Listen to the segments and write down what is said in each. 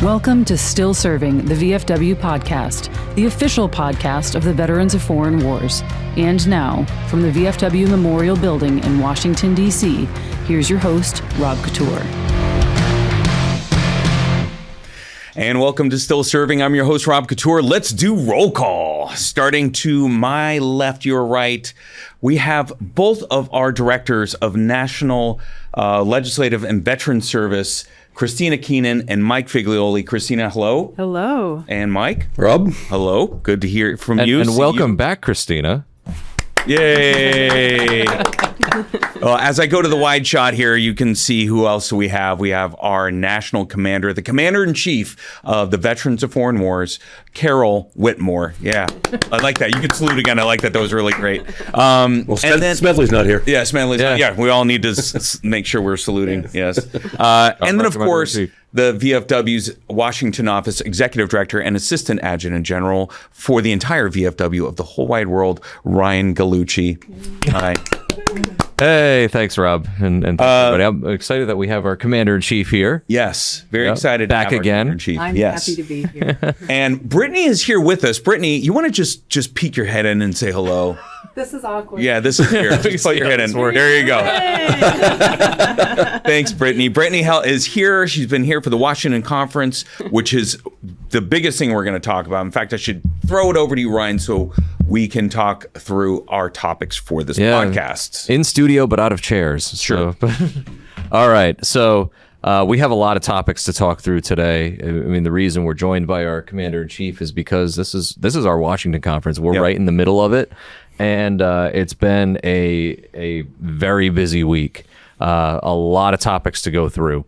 Welcome to Still Serving, the VFW podcast, the official podcast of the Veterans of Foreign Wars. And now, from the VFW Memorial Building in Washington, D.C., here's your host, Rob Couture. And welcome to Still Serving. I'm your host, Rob Couture. Let's do roll call. Starting to my left, your right, we have both of our directors of National Legislative and Veteran Service, Kristina Keenan and Mike Figlioli. Kristina, hello. Hello. And Mike. Rob. Hello. Good to hear from you. And welcome back, Kristina. Yay! Well, as I go to the wide shot here, you can see who else we have. We have our national commander, the commander-in-chief of the Veterans of Foreign Wars, Carol Whitmore. Yeah, I like that. You can salute again. I like that. That was really great. Smedley's not here. Yeah, Smedley's not. Yeah, we all need to make sure we're saluting. Yes. And then, of course, the VFW's Washington office executive director and assistant adjutant general for the entire VFW of the whole wide world, Ryan Gallucci. Hi. Hey, thanks, Rob. And everybody. I'm excited that we have our commander-in-chief here. Yes, very excited. Back to have again. Our commander-in-chief. I'm happy to be here. And Brittany is here with us. Brittany, you want to just peek your head in and say hello? This is awkward. Yeah, this is here. Just put your head in. There you go. Thanks, Brittany. Brittany is here. She's been here for the Washington Conference, which is the biggest thing we're going to talk about. In fact, I should throw it over to you, Ryan, so we can talk through our topics for this podcast. In studio, but out of chairs. Sure. So. All right. So we have a lot of topics to talk through today. I mean, the reason we're joined by our commander-in-chief is because this is our Washington Conference. We're right in the middle of it. And it's been a very busy week. A lot of topics to go through.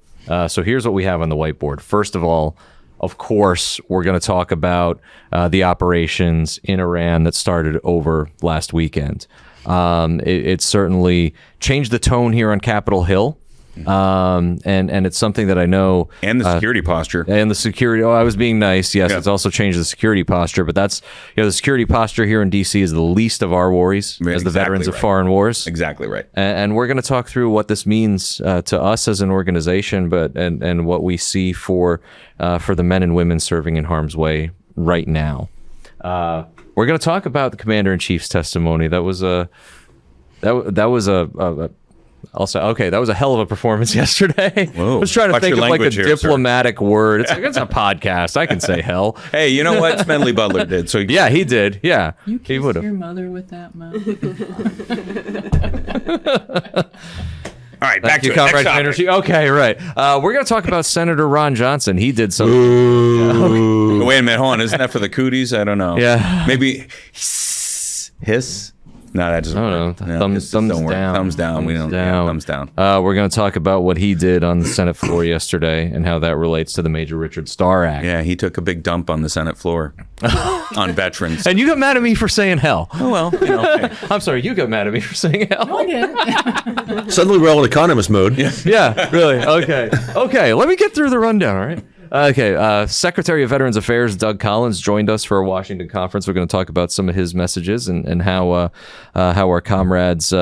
So here's what we have on the whiteboard. First of all, of course, we're going to talk about the operations in Iran that started over last weekend. It certainly changed the tone here on Capitol Hill. And it's something that I know. And the security posture. And the security. Oh, I was being nice. Yes, It's also changed the security posture. But that's, the security posture here in D.C. is the least of our worries as the veterans of foreign wars. Exactly right. And we're going to talk through what this means to us as an organization, and what we see for the men and women serving in harm's way right now. We're going to talk about the commander-in-chief's testimony. That was a I'll say, okay, that was a hell of a performance yesterday. Whoa. I was trying to think of like a diplomatic word. It's a podcast. I can say hell. Hey, you know what? Smedley Butler did. So yeah, he did. Yeah. You kissed your mother with that mouth. All right, back to it. Comrade Commander-in-Chief. Okay, right. We're going to talk about Senator Ron Johnson. He did something. Okay. Wait a minute. Hold on. Isn't that for the cooties? I don't know. Yeah. Maybe hiss? No, that doesn't work. No, thumbs down. Thumbs down. We don't. Yeah, thumbs down. We're going to talk about what he did on the Senate floor yesterday and how that relates to the Major Richard Starr Act. Yeah, he took a big dump on the Senate floor on veterans. And you got mad at me for saying hell. Oh, well, okay. I'm sorry, you got mad at me for saying hell. No, I didn't. Suddenly we're all in economist mode. Yeah, really. Okay, let me get through the rundown, all right? Okay, Secretary of Veterans Affairs Doug Collins joined us for a Washington conference. We're going to talk about some of his messages and how our comrades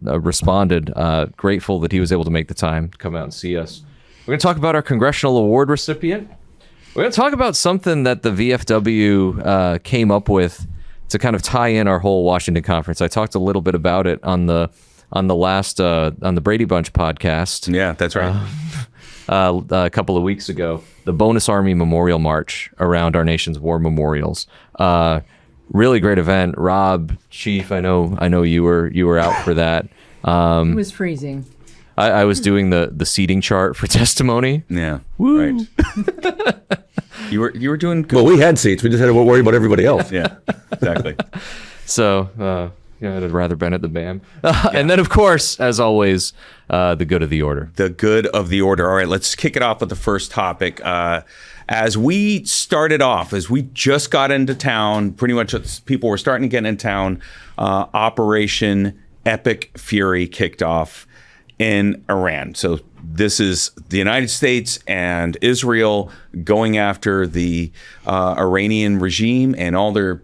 responded. Grateful that he was able to make the time to come out and see us. We're going to talk about our congressional award recipient. We're going to talk about something that the VFW came up with to kind of tie in our whole Washington conference. I talked a little bit about it on the last on the Brady Bunch podcast. Yeah, that's right. A couple of weeks ago, the Bonus Army Memorial March around our nation's war memorials. Really great event. Rob, Chief, I know you were out for that. It was freezing. I was doing the seating chart for testimony. Yeah. Woo. Right. You were doing good. Well, we had seats. We just had to worry about everybody else. Yeah, exactly. So, I'd rather been at the BAM. And then, of course, as always, the good of the order. The good of the order. All right, let's kick it off with the first topic. As we started off, as we just got into town, pretty much people were starting to get in town, Operation Epic Fury kicked off in Iran. So this is the United States and Israel going after the Iranian regime and all their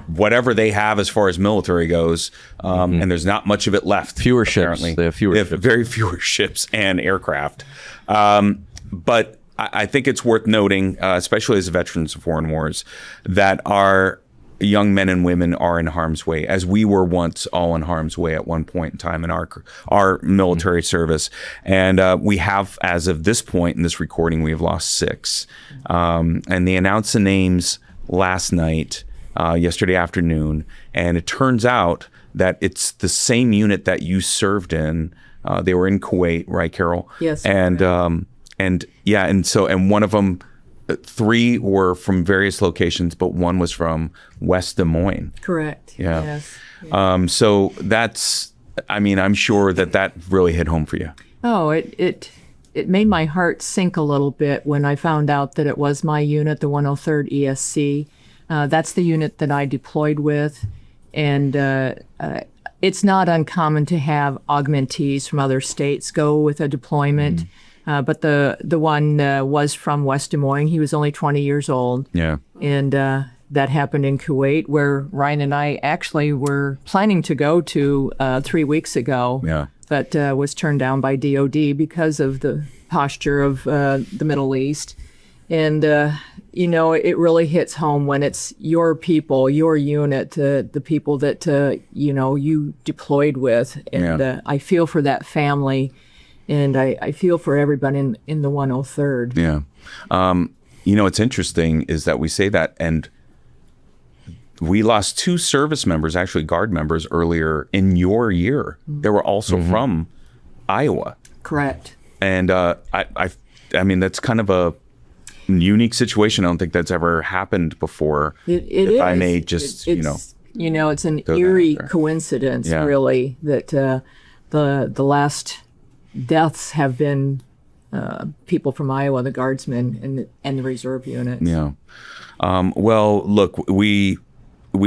whatever they have as far as military goes, and there's not much of it left. Fewer apparently. ships. They have fewer ships. Very fewer ships and aircraft. But I think it's worth noting, especially as veterans of foreign wars, that our young men and women are in harm's way, as we were once all in harm's way at one point in time in our military service. And we have, as of this point in this recording, we have lost 6. And they announced the names last night, yesterday afternoon. And it turns out that it's the same unit that you served in. They were in Kuwait, right, Carol? Yes. And one of them, 3 were from various locations, but 1 was from West Des Moines. Correct. Yeah. Yes. Yeah. So that's, I'm sure that really hit home for you. Oh, it made my heart sink a little bit when I found out that it was my unit, the 103rd ESC. That's the unit that I deployed with. And it's not uncommon to have augmentees from other states go with a deployment. But the one was from West Des Moines. He was only 20 years old. Yeah. And that happened in Kuwait, where Ryan and I actually were planning to go to 3 weeks ago. Yeah. But was turned down by DOD because of the posture of the Middle East. And, it really hits home when it's your people, your unit, the people that, you deployed with. And I feel for that family. And I feel for everybody in the 103rd. Yeah. What's interesting is that we say that, and we lost 2 service members, actually Guard members, earlier in your year. They were also from Iowa. Correct. And that's kind of a unique situation. I don't think that's ever happened before. It is. I may just, it's an eerie coincidence, really, that the last deaths have been people from Iowa, the Guardsmen and the Reserve units. Yeah. Well, look, we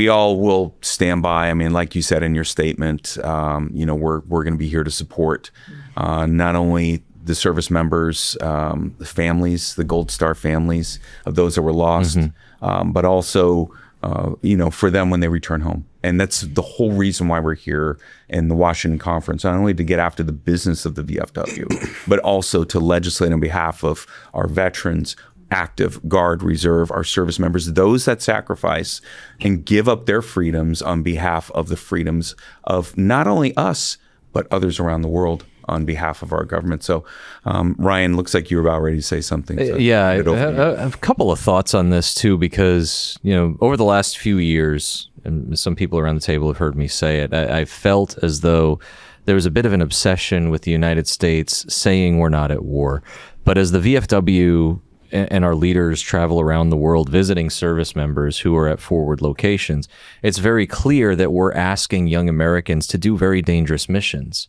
all will stand by. Like you said in your statement, we're going to be here to support not only the service members, the families, the Gold Star families of those that were lost, but also, for them when they return home. And that's the whole reason why we're here in the Washington Conference, not only to get after the business of the VFW, but also to legislate on behalf of our veterans, active, Guard, Reserve, our service members, those that sacrifice and give up their freedoms on behalf of the freedoms of not only us, but others around the world on behalf of our government. So, Ryan, looks like you were about ready to say something. So I have a couple of thoughts on this too, because, over the last few years, and some people around the table have heard me say it, I felt as though there was a bit of an obsession with the United States saying we're not at war. But as the VFW and our leaders travel around the world visiting service members who are at forward locations, it's very clear that we're asking young Americans to do very dangerous missions.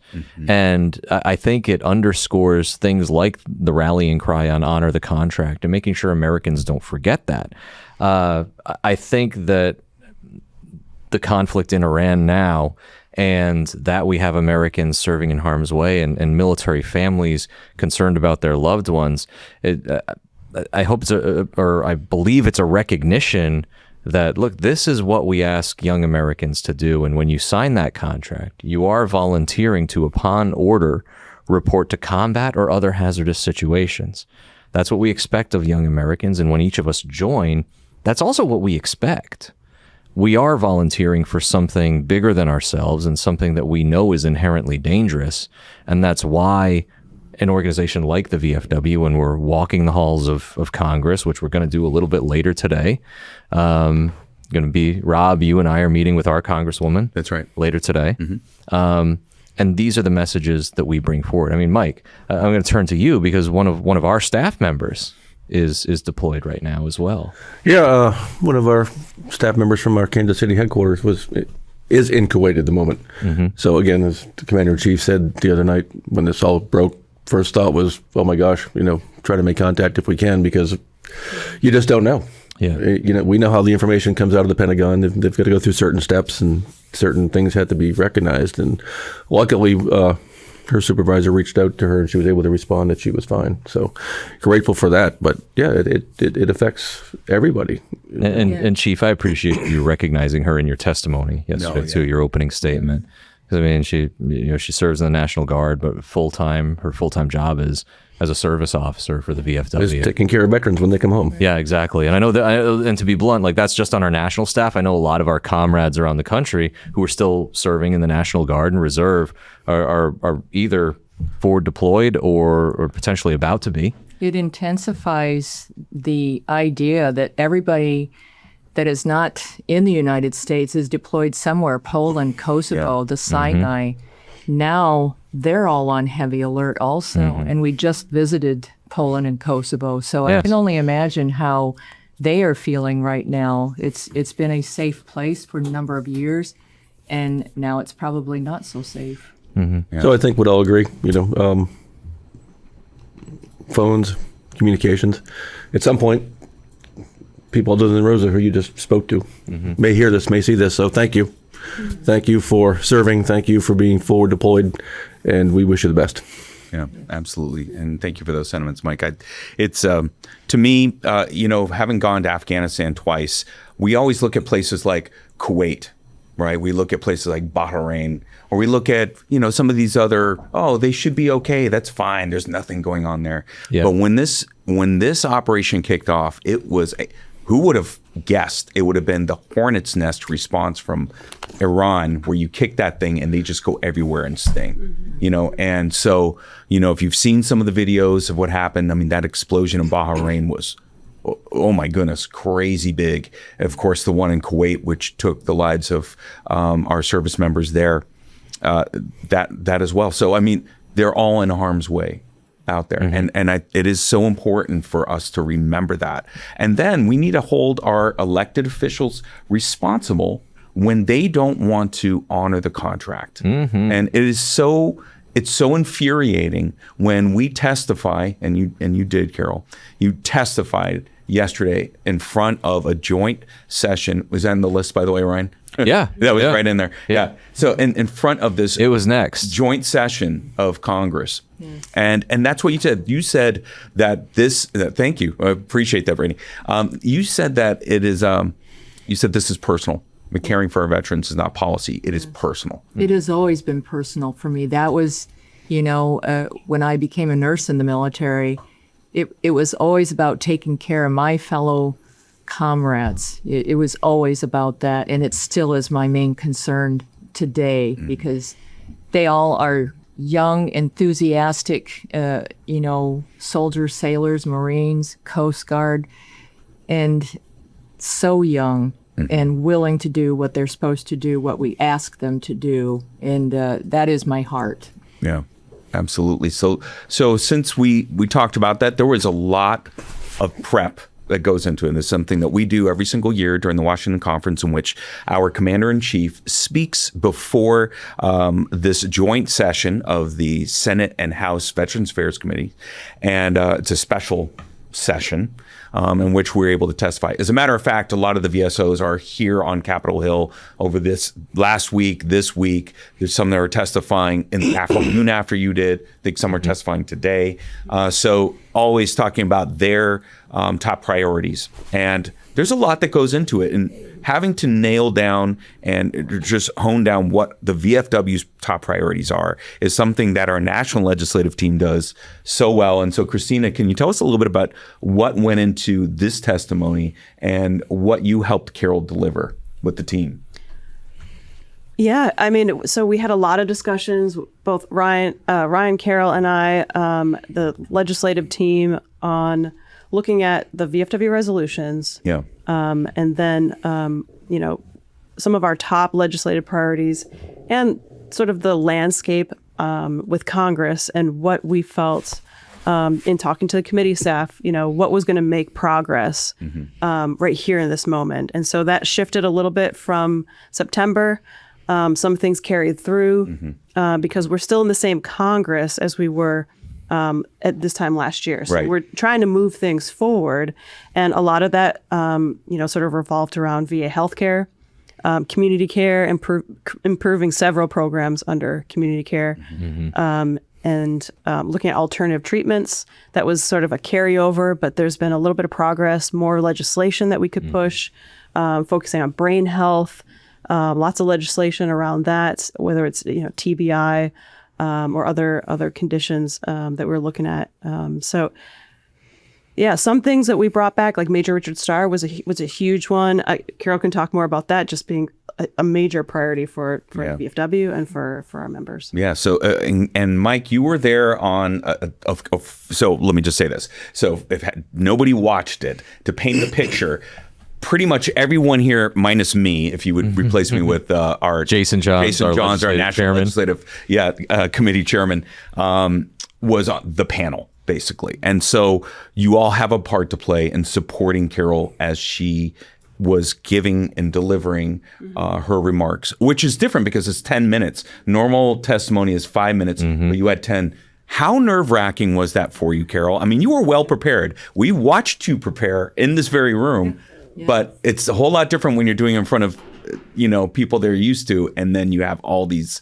And I think it underscores things like the rallying cry on honor the contract and making sure Americans don't forget that. I think that the conflict in Iran now, and that we have Americans serving in harm's way and military families concerned about their loved ones, I hope I believe it's a recognition that, look, this is what we ask young Americans to do. And when you sign that contract, you are volunteering to, upon order, report to combat or other hazardous situations. That's what we expect of young Americans. And when each of us join, that's also what we expect. We are volunteering for something bigger than ourselves and something that we know is inherently dangerous. And that's why an organization like the VFW, when we're walking the halls of Congress, which we're going to do a little bit later today, going to be, Rob, you and I are meeting with our Congresswoman. That's right. Later today. And these are the messages that we bring forward. Mike, I'm going to turn to you because one of our staff members is deployed right now as well. Yeah, one of our staff members from our Kansas City headquarters is in Kuwait at the moment. So again, as the Commander-in-Chief said the other night when this all broke, first thought was, oh my gosh, try to make contact if we can, because you just don't know. Yeah. We know how the information comes out of the Pentagon. They've got to go through certain steps and certain things have to be recognized. And luckily, her supervisor reached out to her and she was able to respond that she was fine. So grateful for that. But yeah, it affects everybody. And Chief, I appreciate you recognizing her in your testimony yesterday too, your opening statement. Because she serves in the National Guard, but her full-time job is as a service officer for the VFW. Just taking care of veterans when they come home. Yeah, exactly. And I know that, and to be blunt, like that's just on our national staff. I know a lot of our comrades around the country who are still serving in the National Guard and Reserve are either forward deployed or potentially about to be. It intensifies the idea that everybody that is not in the United States is deployed somewhere, Poland, Kosovo, the Sinai. Now they're all on heavy alert also. And we just visited Poland and Kosovo. So I can only imagine how they are feeling right now. It's been a safe place for a number of years, and now it's probably not so safe. So I think we'd all agree, phones, communications. At some point, people other than Rosa, who you just spoke to, may hear this, may see this. So thank you. Thank you for serving. Thank you for being forward deployed. And we wish you the best. Yeah, absolutely. And thank you for those sentiments, Mike. It's to me, having gone to Afghanistan twice, we always look at places like Kuwait, right? We look at places like Bahrain, or we look at, some of these other, they should be okay. That's fine. There's nothing going on there. Yep. But when this operation kicked off, it was, who would have guessed it would have been the hornet's nest response from Iran, where you kick that thing and they just go everywhere and sting, And so, if you've seen some of the videos of what happened, I mean, that explosion in Bahrain was, oh my goodness, crazy big. Of course, the one in Kuwait, which took the lives of our service members there, that as well. So, I mean, they're all in harm's way out there. And it is so important for us to remember that. And then we need to hold our elected officials responsible when they don't want to honor the contract. And it's so infuriating when we testify, and you did, Carol, you testified yesterday in front of a joint session. Was that on the list, by the way, Ryan? Yeah. That was right in there. Yeah. So in front of this, it was next joint session of Congress. And that's what you said. You said that thank you. I appreciate that, Brittany. You said that it is, you said this is personal. Caring for our veterans is not policy. It is personal. It has always been personal for me. That was, when I became a nurse in the military, it was always about taking care of my fellow comrades. It was always about that. And it still is my main concern today, because they all are young, enthusiastic, soldiers, sailors, Marines, Coast Guard, and so young and willing to do what they're supposed to do, what we ask them to do. And that is my heart. Yeah, absolutely. So since we talked about that, there was a lot of prep that goes into it. And it's something that we do every single year during the Washington Conference, in which our Commander-in-Chief speaks before this joint session of the Senate and House Veterans Affairs Committee. And it's a special session in which we're able to testify. As a matter of fact, a lot of the VSOs are here on Capitol Hill over this last week, this week. There's some that are testifying in the afternoon after you did. I think some are testifying today. So always talking about their top priorities. And there's a lot that goes into it. And having to nail down and just hone down what the VFW's top priorities are is something that our national legislative team does so well. And so, Kristina, can you tell us a little bit about what went into this testimony and what you helped Carol deliver with the team? Yeah, I mean, so we had a lot of discussions, both Ryan, Carol, and I, the legislative team, on looking at the VFW resolutions. Yeah. And then, some of our top legislative priorities and sort of the landscape with Congress and what we felt in talking to the committee staff, what was going to make progress right here in this moment. And so that shifted a little bit from September. Some things carried through because we're still in the same Congress as we were at this time last year. So we're trying to move things forward. And a lot of that, sort of revolved around VA healthcare, community care, improving several programs under community care, and looking at alternative treatments. That was sort of a carryover, but there's been a little bit of progress, more legislation that we could push, focusing on brain health, lots of legislation around that, whether it's, TBI, or other conditions that we're looking at. So, yeah, some things that we brought back, like Major Richard Starr, was a huge one. Carol can talk more about that, just being a major priority for VFW and for our members. Yeah. So, and Mike, you were there on. So let me just say this. So if nobody watched it, to paint the picture, pretty much everyone here, minus me, if you would replace me with our Jason Johns, our national chairman. legislative committee chairman, was on the panel, basically. And so you all have a part to play in supporting Carol as she was giving and delivering her remarks, which is different because it's 10 minutes. Normal testimony is 5 minutes, but you had 10. How nerve-wracking was that for you, Carol? I mean, you were well prepared. We watched you prepare in this very room, but it's a whole lot different when you're doing it in front of, people they're used to, and then you have all these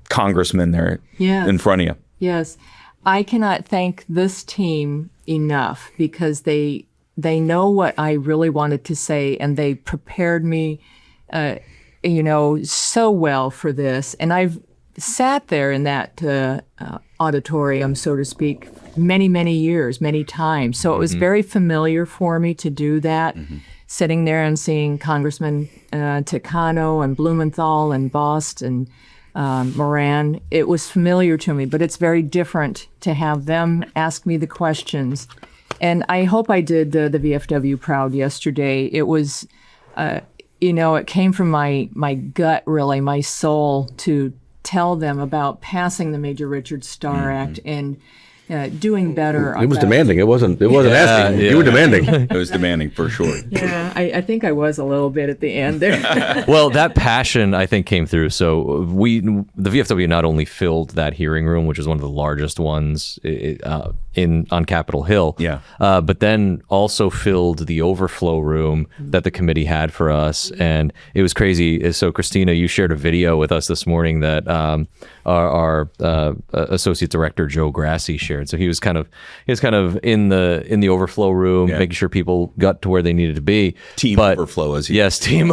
congressmen there in front of you. Yes. I cannot thank this team enough because they know what I really wanted to say, and they prepared me, so well for this. And I've sat there in that auditorium, so to speak, many, many years, many times. So it was very familiar for me to do that, sitting there and seeing Congressman Takano and Blumenthal and Bost and Moran. It was familiar to me, but it's very different to have them ask me the questions. And I hope I did the VFW proud yesterday. It was, it came from my gut, really, my soul, to tell them about passing the Major Richard Starr Act and doing better. It was demanding. It wasn't asking. Yeah. You were demanding. It was demanding for sure. Yeah, I think I was a little bit at the end there. Well, that passion, I think, came through. So the VFW not only filled that hearing room, which is one of the largest ones on Capitol Hill, but then also filled the overflow room that the committee had for us. And it was crazy. So, Kristina, you shared a video with us this morning that our Associate Director, Joe Grassi, shared. So he was kind of in the overflow room, making sure people got to where they needed to be. Team overflow, as he team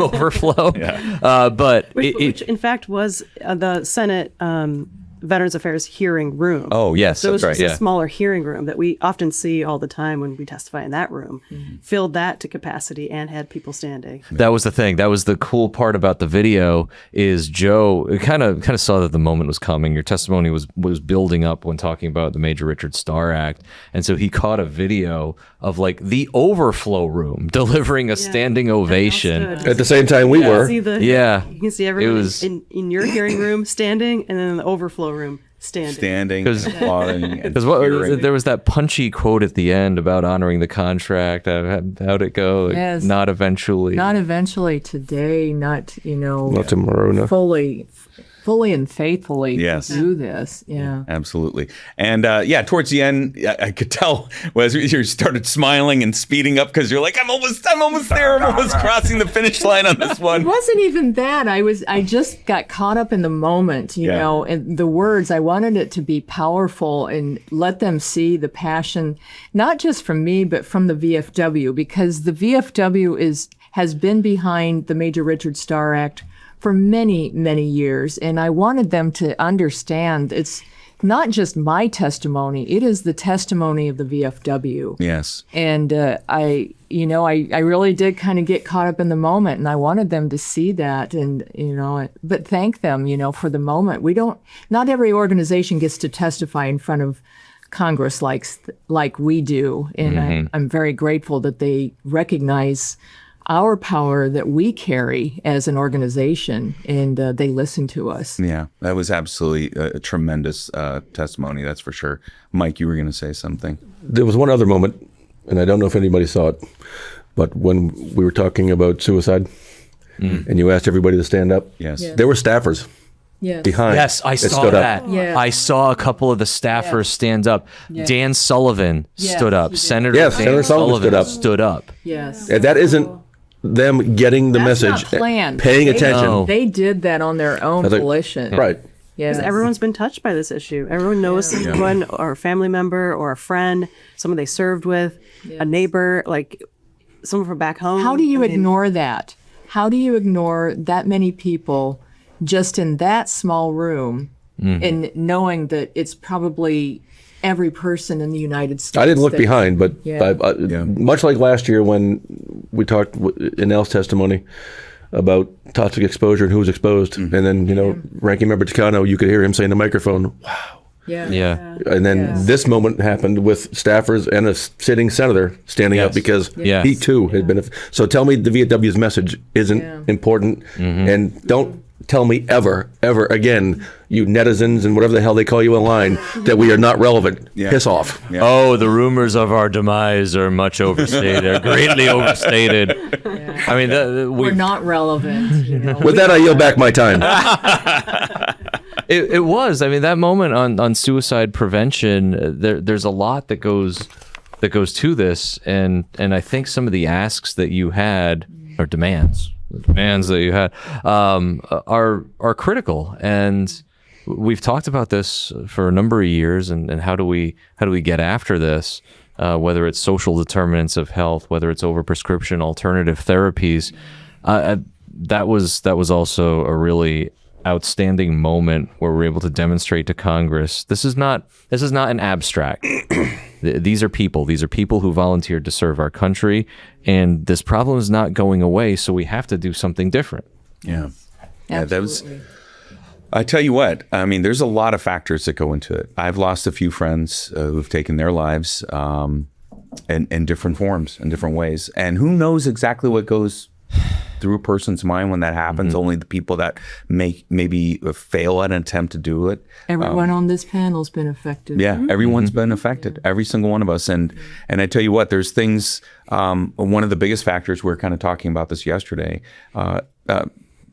overflow. But which in fact was the Senate Veterans Affairs hearing room. Oh, yes, so it was that's just right. a smaller hearing room that we often see all the time when we testify in that room. Filled that to capacity and had people standing. That was the thing. That was the cool part about the video. Is Joe kind of saw that the moment was coming. Your testimony was building up when talking about the Major Richard Starr Act, and so he caught a video of like the overflow room delivering a standing ovation At the same time we were. You can see everyone in your hearing room standing, and then in the overflow room standing, applauding. Because there was that punchy quote at the end about honoring the contract. How'd it go? Yes. Not eventually. Not eventually today, not tomorrow, no. fully and faithfully do this. Yeah. Absolutely. And towards the end, I could tell as you started smiling and speeding up because you're like, I'm almost there. I'm almost crossing the finish line on this one. It wasn't even that. I just got caught up in the moment, and the words. I wanted it to be powerful and let them see the passion, not just from me, but from the VFW, because the VFW has been behind the Major Richard Starr Act for many, many years. And I wanted them to understand it's not just my testimony, it is the testimony of the VFW. Yes. And I really did kind of get caught up in the moment, and I wanted them to see that and, but thank them, for the moment. Not every organization gets to testify in front of Congress like we do. And I'm very grateful that they recognize our power that we carry as an organization, and they listen to us. Yeah, that was absolutely a tremendous testimony, that's for sure. Mike, you were going to say something. There was one other moment, and I don't know if anybody saw it, but when we were talking about suicide, and you asked everybody to stand up, there were staffers behind. Yes, I saw that. Yeah. I saw a couple of the staffers stand up. Yeah. Dan Sullivan stood up. Senator Dan Sullivan stood up. Yes. And that isn't them getting the message, paying attention. No. They did that on their own volition. Right. Because everyone's been touched by this issue. Everyone knows someone or a family member or a friend, someone they served with, a neighbor, like someone from back home. How do you ignore that? How do you ignore that many people just in that small room and knowing that it's probably every person in the United States. I didn't look behind, but Yeah. much like last year when we talked in Al's testimony about toxic exposure and who was exposed, and then Ranking Member Takano, you could hear him saying to the microphone, "Wow." Yeah. And then this moment happened with staffers and a sitting senator standing up because Yes. he too had been. So tell me the VFW's message isn't important, and don't tell me ever again, you netizens and whatever the hell they call you online, that we are not relevant. Yeah. Piss off. Yeah. Oh, the rumors of our demise are much overstated. They're greatly overstated. I mean, We're not relevant. With that, I yield back my time. It was. I mean, that moment on suicide prevention. There's a lot that goes to this, and I think some of the asks that you had, or demands that you had, are critical. And we've talked about this for a number of years, and how do we get after this? Whether it's social determinants of health, whether it's overprescription, alternative therapies. That was also a really outstanding moment where we're able to demonstrate to Congress this is not an abstract. These are people who volunteered to serve our country, and this problem is not going away, so we have to do something different. Yeah. Absolutely. I tell you what, I mean, there's a lot of factors that go into it. I've lost a few friends who've taken their lives in different forms, in different ways. And who knows exactly what goes through a person's mind when that happens. Only the people that maybe fail at an attempt to do it. Everyone on this panel's been affected. Yeah, everyone's been affected. Every single one of us. And I tell you what, there's things, one of the biggest factors, we were kind of talking about this yesterday,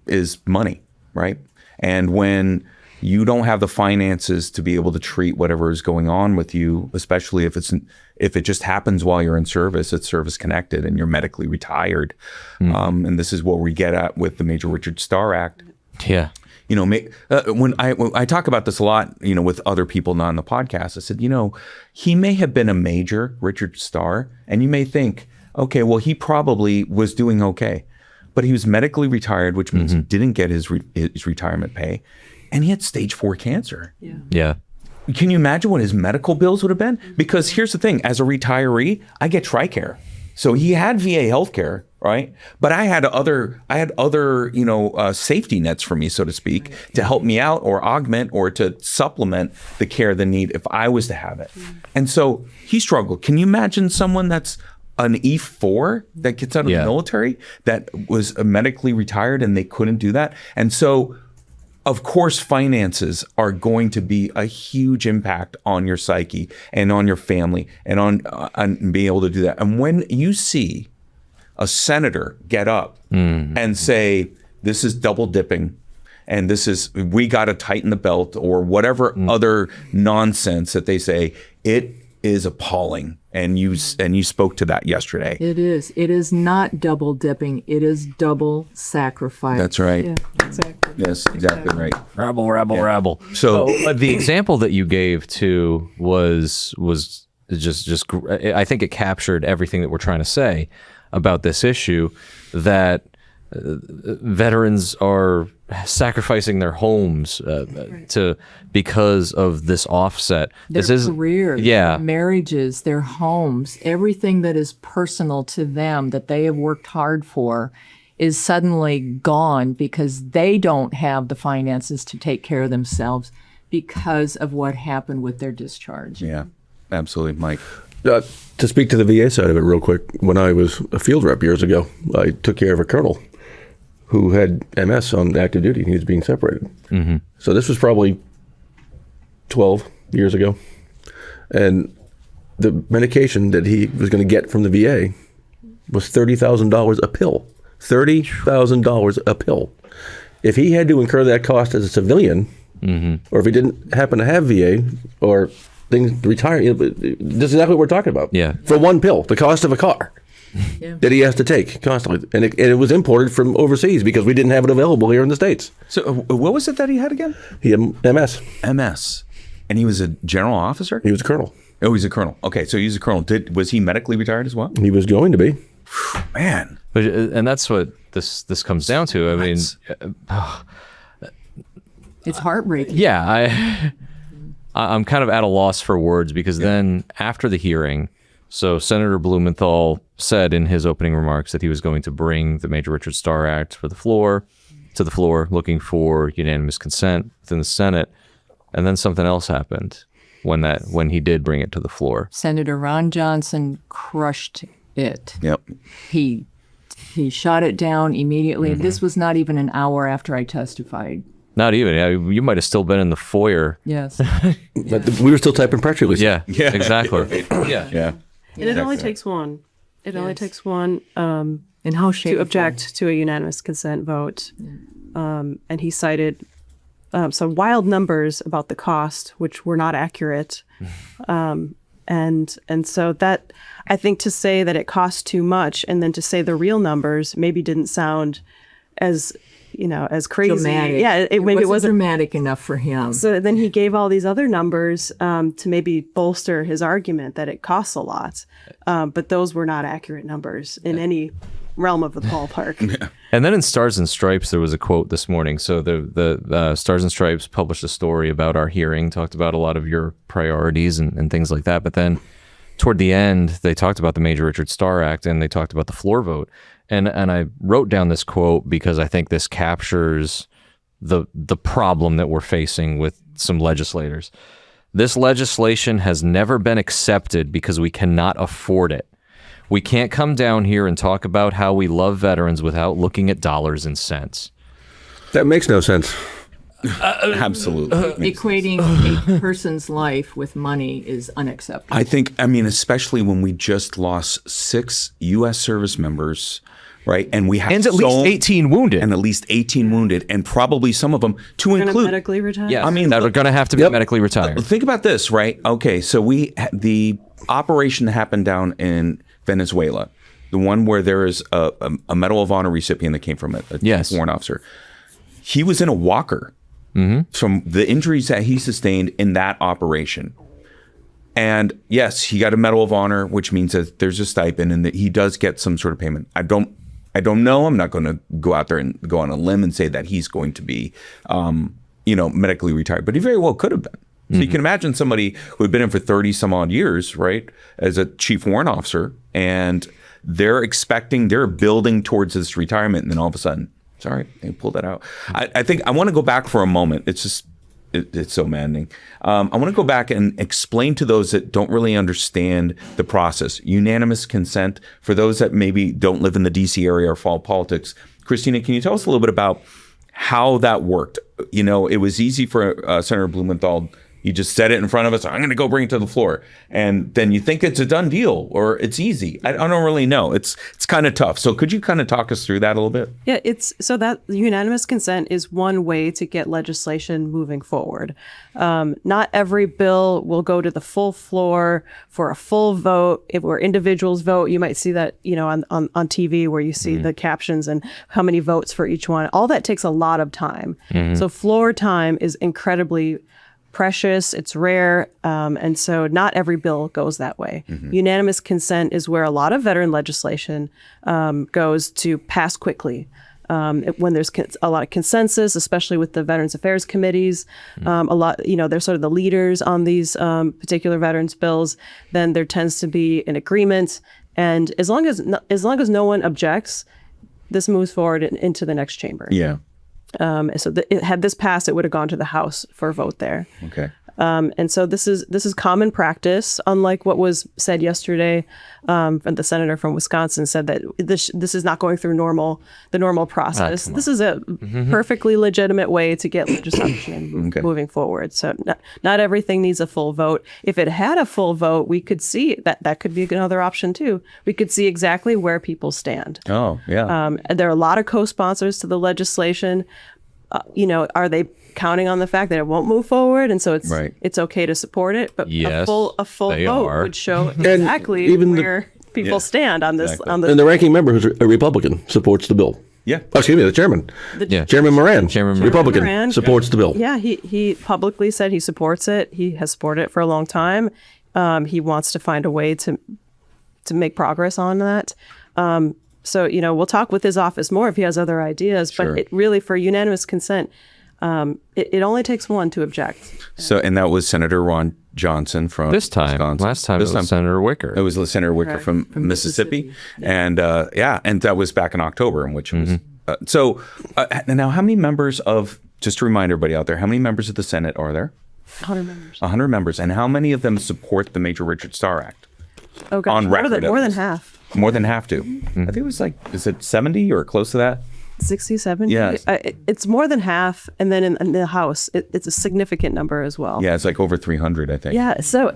is money, right? And when you don't have the finances to be able to treat whatever is going on with you, especially if it just happens while you're in service, it's service connected and you're medically retired. And this is what we get at with the Major Richard Starr Act. Yeah. When I talk about this a lot, with other people not on the podcast, I said, he may have been a Major Richard Starr, and you may think, okay, well, he probably was doing okay, but he was medically retired, which means he didn't get his retirement pay, and he had stage 4 cancer. Yeah. Can you imagine what his medical bills would have been? Because here's the thing, as a retiree, I get TRICARE. So he had VA healthcare, right? But I had other safety nets for me, so to speak, to help me out or augment or to supplement the care they need if I was to have it. And so he struggled. Can you imagine someone that's an E4 that gets out of the military that was medically retired and they couldn't do that? And so, of course, finances are going to be a huge impact on your psyche and on your family and on being able to do that. And when you see a senator get up and say, this is double dipping and we got to tighten the belt or whatever other nonsense that they say, it is appalling. And you spoke to that yesterday. It is. It is not double dipping. It is double sacrifice. That's right. Yeah, exactly. Yes, exactly right. Rabble. So the example that you gave too was just I think it captured everything that we're trying to say about this issue, that veterans are sacrificing their homes because of this offset. Their careers, yeah, their marriages, their homes, everything that is personal to them that they have worked hard for is suddenly gone because they don't have the finances to take care of themselves because of what happened with their discharge. yeah, absolutely, Mike. To speak to the VA side of it real quick, when I was a field rep years ago, I took care of a colonel who had MS on active duty. He was being separated. So this was probably 12 years ago. And the medication that he was going to get from the VA was $30,000 a pill. $30,000 a pill. If he had to incur that cost as a civilian, or if he didn't happen to have VA or things retire, this is exactly what we're talking about. Yeah. For one pill, the cost of a car. That he has to take constantly. And it was imported from overseas because we didn't have it available here in the States. So what was it that he had again? He had MS. MS. And he was a general officer? He was a colonel. Oh, he's a colonel. Okay, so he's a colonel. Was he medically retired as well? He was going to be. Man. and that's what this comes down to. I mean, It's heartbreaking. Yeah, I'm kind of at a loss for words because then after the hearing, so Senator Blumenthal said in his opening remarks that he was going to bring the Major Richard Starr Act to the floor, looking for unanimous consent within the Senate, and then something else happened when he did bring it to the floor. Senator Ron Johnson crushed it. Yep. He shot it down immediately. This was not even an hour after I testified. Not even. Yeah, you might have still been in the foyer. Yes. But we were still typing press releases. Yeah, exactly. Yeah. And it only takes one. It only takes one And how to shameful. object to a unanimous consent vote. And he cited some wild numbers about the cost, which were not accurate. And so that, I think, to say that it costs too much and then to say the real numbers maybe didn't sound as crazy. Dramatic. Yeah, maybe it wasn't dramatic enough for him. So then he gave all these other numbers to maybe bolster his argument that it costs a lot. But those were not accurate numbers in any realm of the ballpark. And then in Stars and Stripes, there was a quote this morning. So the Stars and Stripes published a story about our hearing, talked about a lot of your priorities and things like that. But then toward the end, they talked about the Major Richard Starr Act and they talked about the floor vote. And I wrote down this quote because I think this captures the problem that we're facing with some legislators. This legislation has never been accepted because we cannot afford it. We can't come down here and talk about how we love veterans without looking at dollars and cents. That makes no sense. Absolutely. Equating a person's life with money is unacceptable. I mean, especially when we just lost 6 U.S. service members, right? And we have And at least 18 wounded. And at least 18 wounded, and probably some of them to Gonna include. medically retire? Yes, I mean, that are going to have to be medically retired. Think about this, right? Okay, so the operation that happened down in Venezuela, the one where there is a Medal of Honor recipient that came from a Yes. warrant officer. He was in a walker from the injuries that he sustained in that operation. And yes, he got a Medal of Honor, which means that there's a stipend and that he does get some sort of payment. I don't know. I'm not going to go out there and go on a limb and say that he's going to be, medically retired, but he very well could have been. So you can imagine somebody who had been in for 30 some odd years, right, as a chief warrant officer, and they're building towards this retirement, and then all of a sudden, sorry, they pulled that out. I think I want to go back for a moment. It's just, it's so maddening. I want to go back and explain to those that don't really understand the process. Unanimous consent, for those that maybe don't live in the DC area or follow politics. Kristina, can you tell us a little bit about how that worked? You know, it was easy for Senator Blumenthal. He just said it in front of us. I'm going to go bring it to the floor. And then you think it's a done deal or it's easy. I don't really know. It's kind of tough. So could you kind of talk us through that a little bit? Yeah, so that unanimous consent is one way to get legislation moving forward. Not every bill will go to the full floor for a full vote. If where individuals vote, you might see that, on TV where you see the captions and how many votes for each one. All that takes a lot of time. So floor time is incredibly precious, it's rare, and so not every bill goes that way. Unanimous consent is where a lot of veteran legislation goes to pass quickly. When there's a lot of consensus, especially with the Veterans Affairs committees, a lot, they're sort of the leaders on these particular veterans bills, then there tends to be an agreement. And as long as no one objects, this moves forward into the next chamber. Yeah. Had this passed, it would have gone to the House for a vote there. Okay. And so this is common practice, unlike what was said yesterday. The senator from Wisconsin said that this is not going through the normal process. This is a perfectly legitimate way to get legislation moving forward. So not everything needs a full vote. If it had a full vote, we could see that could be another option too. We could see exactly where people stand. Oh, yeah. There are a lot of co-sponsors to the legislation. Are they counting on the fact that it won't move forward, and so it's okay to support it? But yes, a full vote would show exactly even where people stand on this. Exactly. On this. And the ranking member, who's a Republican, supports the bill. Yeah. Oh, excuse me, the chairman. Chairman Moran, Republican, Moran supports the bill. Yeah, he publicly said he supports it. He has supported it for a long time. He wants to find a way to make progress on that. So, we'll talk with his office more if he has other ideas. Sure. But it really, for unanimous consent, It only takes one to object. So, and that was Senator Ron Johnson from This time, Wisconsin. last time it was Senator Wicker. It was Senator Wicker from Mississippi. And and that was back in October, in which it was. Now, how many members of, just to remind everybody out there, how many members of the Senate are there? 100 members. 100 members. And how many of them support the Major Richard Starr Act? Oh, gosh. On record, More than half. More than half do. I think it was is it 70 or close to that? 60, 70? Yeah. It's more than half. And then in the House, it's a significant number as well. Yeah, it's like over 300, I think. Yeah. So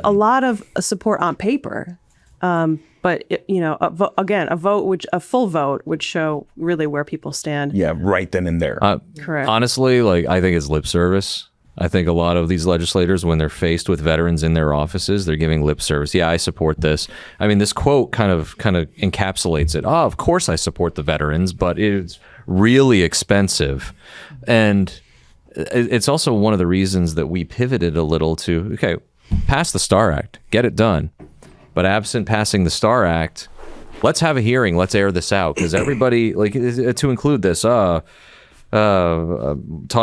a lot of support on paper. But a full vote would show really where people stand. Yeah, right then and there. Correct. Honestly, I think it's lip service. I think a lot of these legislators, when they're faced with veterans in their offices, they're giving lip service. Yeah, I support this. I mean, this quote kind of encapsulates it. Oh, of course I support the veterans, but it's really expensive. And it's also one of the reasons that we pivoted a little to, okay, pass the STAR Act, get it done. But absent passing the STAR Act, let's have a hearing. Let's air this out, because everybody, to include this, talk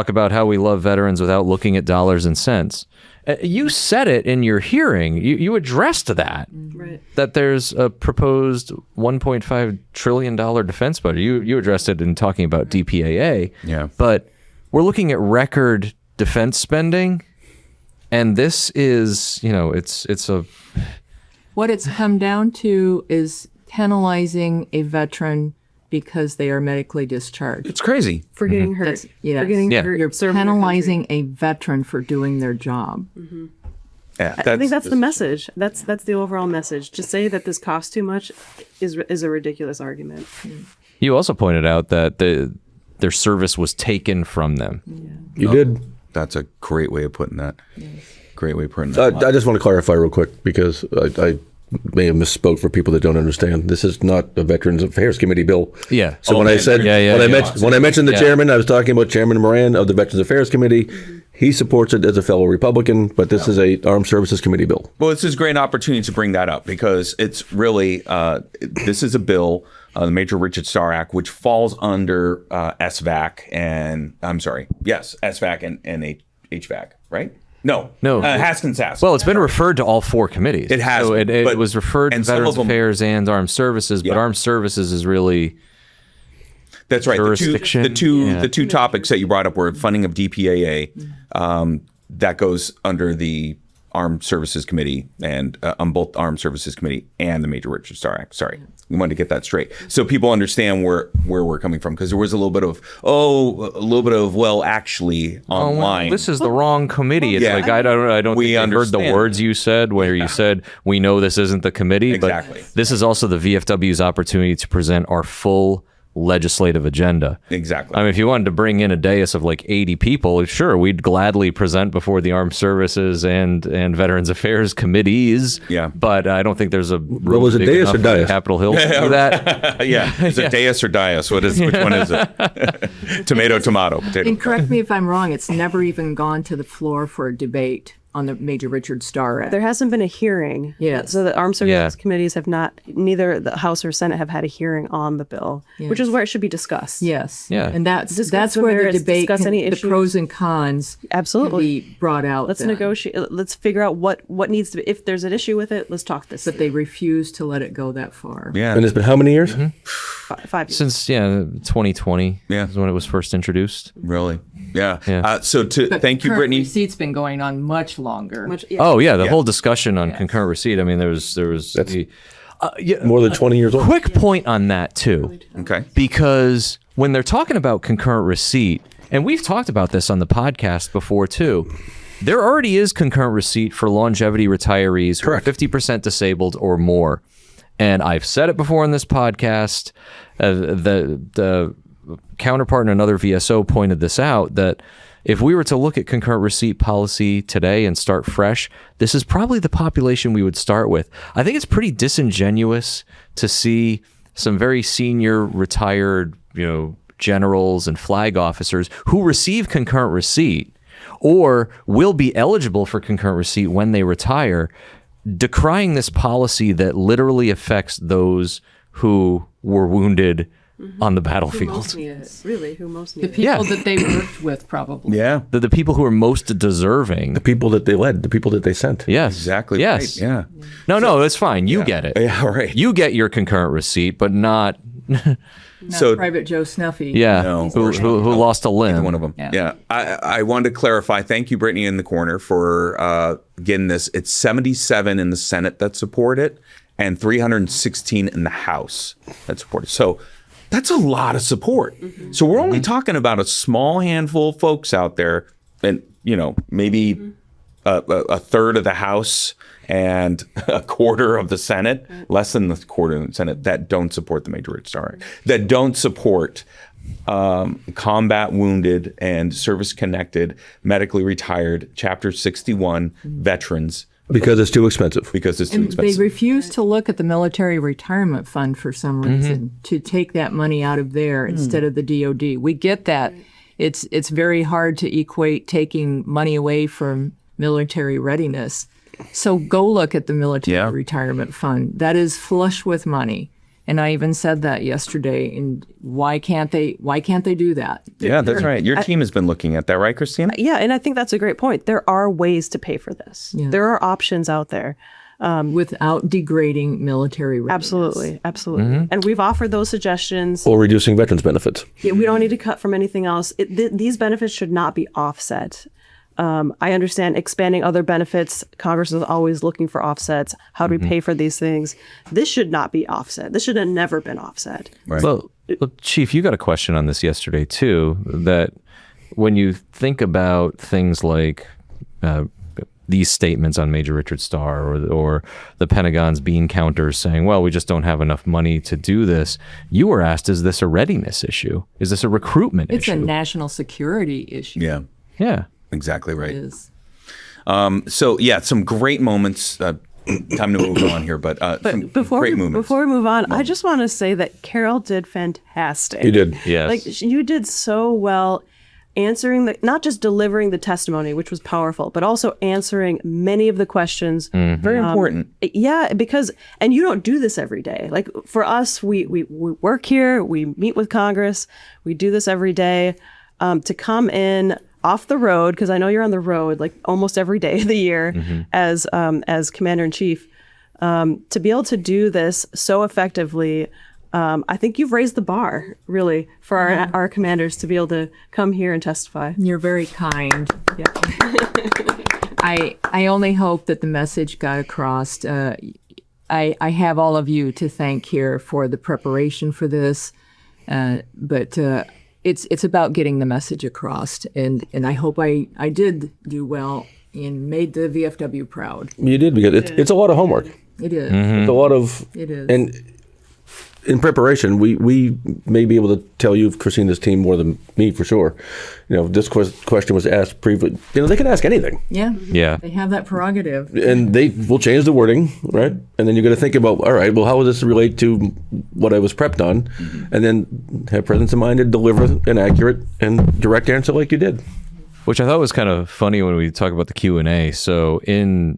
about how we love veterans without looking at dollars and cents. You said it in your hearing. You addressed that. Right. That there's a proposed $1.5 trillion defense budget. You addressed it in talking about DPAA. Yeah. But we're looking at record defense spending, and this is, it's a... What it's come down to is penalizing a veteran because they are medically discharged. It's crazy. For getting hurt. That's- yes. For getting Yeah. hurt. You're serving their penalizing a veteran for doing their job. Yeah, I think that's the message. That's the overall message. To say that this costs too much is a ridiculous argument. You also pointed out that their service was taken from them. You did. That's a great way of putting that. Great way of putting that. I just want to clarify real quick, because I may have misspoke for people that don't understand. This is not a Veterans Affairs Committee bill. Yeah. So when I said when I mentioned the chairman, I was talking about Chairman Moran of the Veterans Affairs Committee. He supports it as a fellow Republican, but this is a Armed Services Committee bill. Well, this is a great opportunity to bring that up, because it's really this is a bill, the Major Richard Starr Act, which falls under SVAC and SVAC and HVAC, right? No. Haskins-Sask. Well, it's been referred to all four committees. It has. So it was referred to and some Veterans of them- Affairs and Armed Services, but Armed Services is really... That's right. Jurisdiction. The two topics that you brought up were funding of DPAA. That goes under the Armed Services Committee, and on both Armed Services Committee and the Major Richard Starr Act. Sorry, we wanted to get that straight so people understand where we're coming from, because there was a little bit of actually online. This is the wrong committee. It's Yeah. like I don't We think I heard the understand. words you said where you said we know this isn't the committee. Exactly. But this is also the VFW's opportunity to present our full legislative agenda. Exactly. I mean, if you wanted to bring in a dais of like 80 people, sure, we'd gladly present before the Armed Services and Veterans Affairs committees. Yeah. But I don't think there's a room was it big dais or enough on dais? Capitol Hill to do that. Is it dais or dias? Which one is it? Tomato, potato. And correct me if I'm wrong, it's never even gone to the floor for a debate on the Major Richard Starr Act. There hasn't been a hearing. Yes. So the Armed Services Yeah. Committees have not, neither the House or Senate have had a hearing on the bill, which is where it should be discussed. Yes. Yeah. And that's Discuss the where the merits, debate, discuss any the issues. pros and cons Absolutely. can be brought out. Let's then. negotiate. Let's figure out what needs to be. If there's an issue with it, let's talk this. But they refuse to let it go that far. Yeah. And it's been how many years? 5 years. Since 2020 is when it was first introduced. Really. Yeah. Yeah. But Thank you, current Brittany. Receipt's been going on much longer. Oh yeah, the whole discussion on concurrent receipt. I mean, there was the, More than 20 years old. quick point on that too, Okay. because when they're talking about concurrent receipt, and we've talked about this on the podcast before too, there already is concurrent receipt for longevity retirees who are 50% disabled or more. And I've said it before on this podcast. The counterpart in another VSO pointed this out, that if we were to look at concurrent receipt policy today and start fresh, this is probably the population we would start with. I think it's pretty disingenuous to see some very senior retired, generals and flag officers who receive concurrent receipt or will be eligible for concurrent receipt when they retire, decrying this policy that literally affects those who were wounded on the Who battlefield. most needed it? Really, who most The needed it? people that they worked with, probably. Yeah. The people who are most deserving. The people that they led, the people that they sent. Yes. Exactly. Yes. Right. Yeah. No, it's fine. You get it. Yeah. Right. You get your concurrent receipt, but not So Private Joe Snuffy. who lost a limb. one of them. Yeah. Yeah. I wanted to clarify. Thank you, Brittany, in the corner for getting this. It's 77 in the Senate that support it, and 316 in the House that support it. So that's a lot of support. So we're only talking about a small handful of folks out there, and maybe a third of the House and a quarter of the Senate, less than the quarter of the Senate, that don't support the Major Richard Star Act, that don't support combat wounded and service-connected, medically retired, Chapter 61 veterans. Because it's too expensive. Because it's too They expensive. refuse to look at the military retirement fund for some reason, to take that money out of there instead of the DOD. We get that. It's very hard to equate taking money away from military readiness. So go look at the military retirement fund. That is flush with money. And I even said that yesterday. And why can't they do that? Yeah, that's right. Your team has been looking at that, right, Kristina? Yeah, and I think that's a great point. There are ways to pay for this. Yeah. There are options out there. Without degrading military readiness. Absolutely. And we've offered those suggestions. Or reducing veterans benefits. Yeah, we don't need to cut from anything else. These benefits should not be offset. I understand expanding other benefits. Congress is always looking for offsets. How do we pay for these things? This should not be offset. This should have never been offset. Right. Well, Chief, you got a question on this yesterday too. That when you think about things like these statements on Major Richard Starr or the Pentagon's bean counters saying, well, we just don't have enough money to do this. You were asked, is this a readiness issue? Is this a recruitment It's issue? a national security issue. Yeah, Yeah. exactly right. It is. So, yeah, some great moments. Time to move on here, but some Before great we moments. move on, I just want to say that Carol did fantastic. You did. Yes. Like you did so well answering not just delivering the testimony, which was powerful, but also answering many of the questions. Very important. Yeah, and you don't do this every day. Like for us, we work here, we meet with Congress, we do this every day. To come in off the road, because I know you're on the road like almost every day of the year as Commander in Chief, to be able to do this so effectively. I think you've raised the bar, really, for our commanders to be able to come here and testify. You're very kind. I only hope that the message got across. I have all of you to thank here for the preparation for this, but it's about getting the message across, and I hope I did do well and made the VFW proud. You did, because it's a lot of homework. It is. It's a lot of... It is. And in preparation, we may be able to tell you Kristina's team more than me for sure. This question was asked previously. They can ask anything, Yeah. Yeah. They have that prerogative. and they will change the wording, right? And then you're going to think about, all right, well, how will this relate to what I was prepped on? And then have presence of mind to deliver an accurate and direct answer like you did. Which I thought was kind of funny when we talk about the Q&A. So in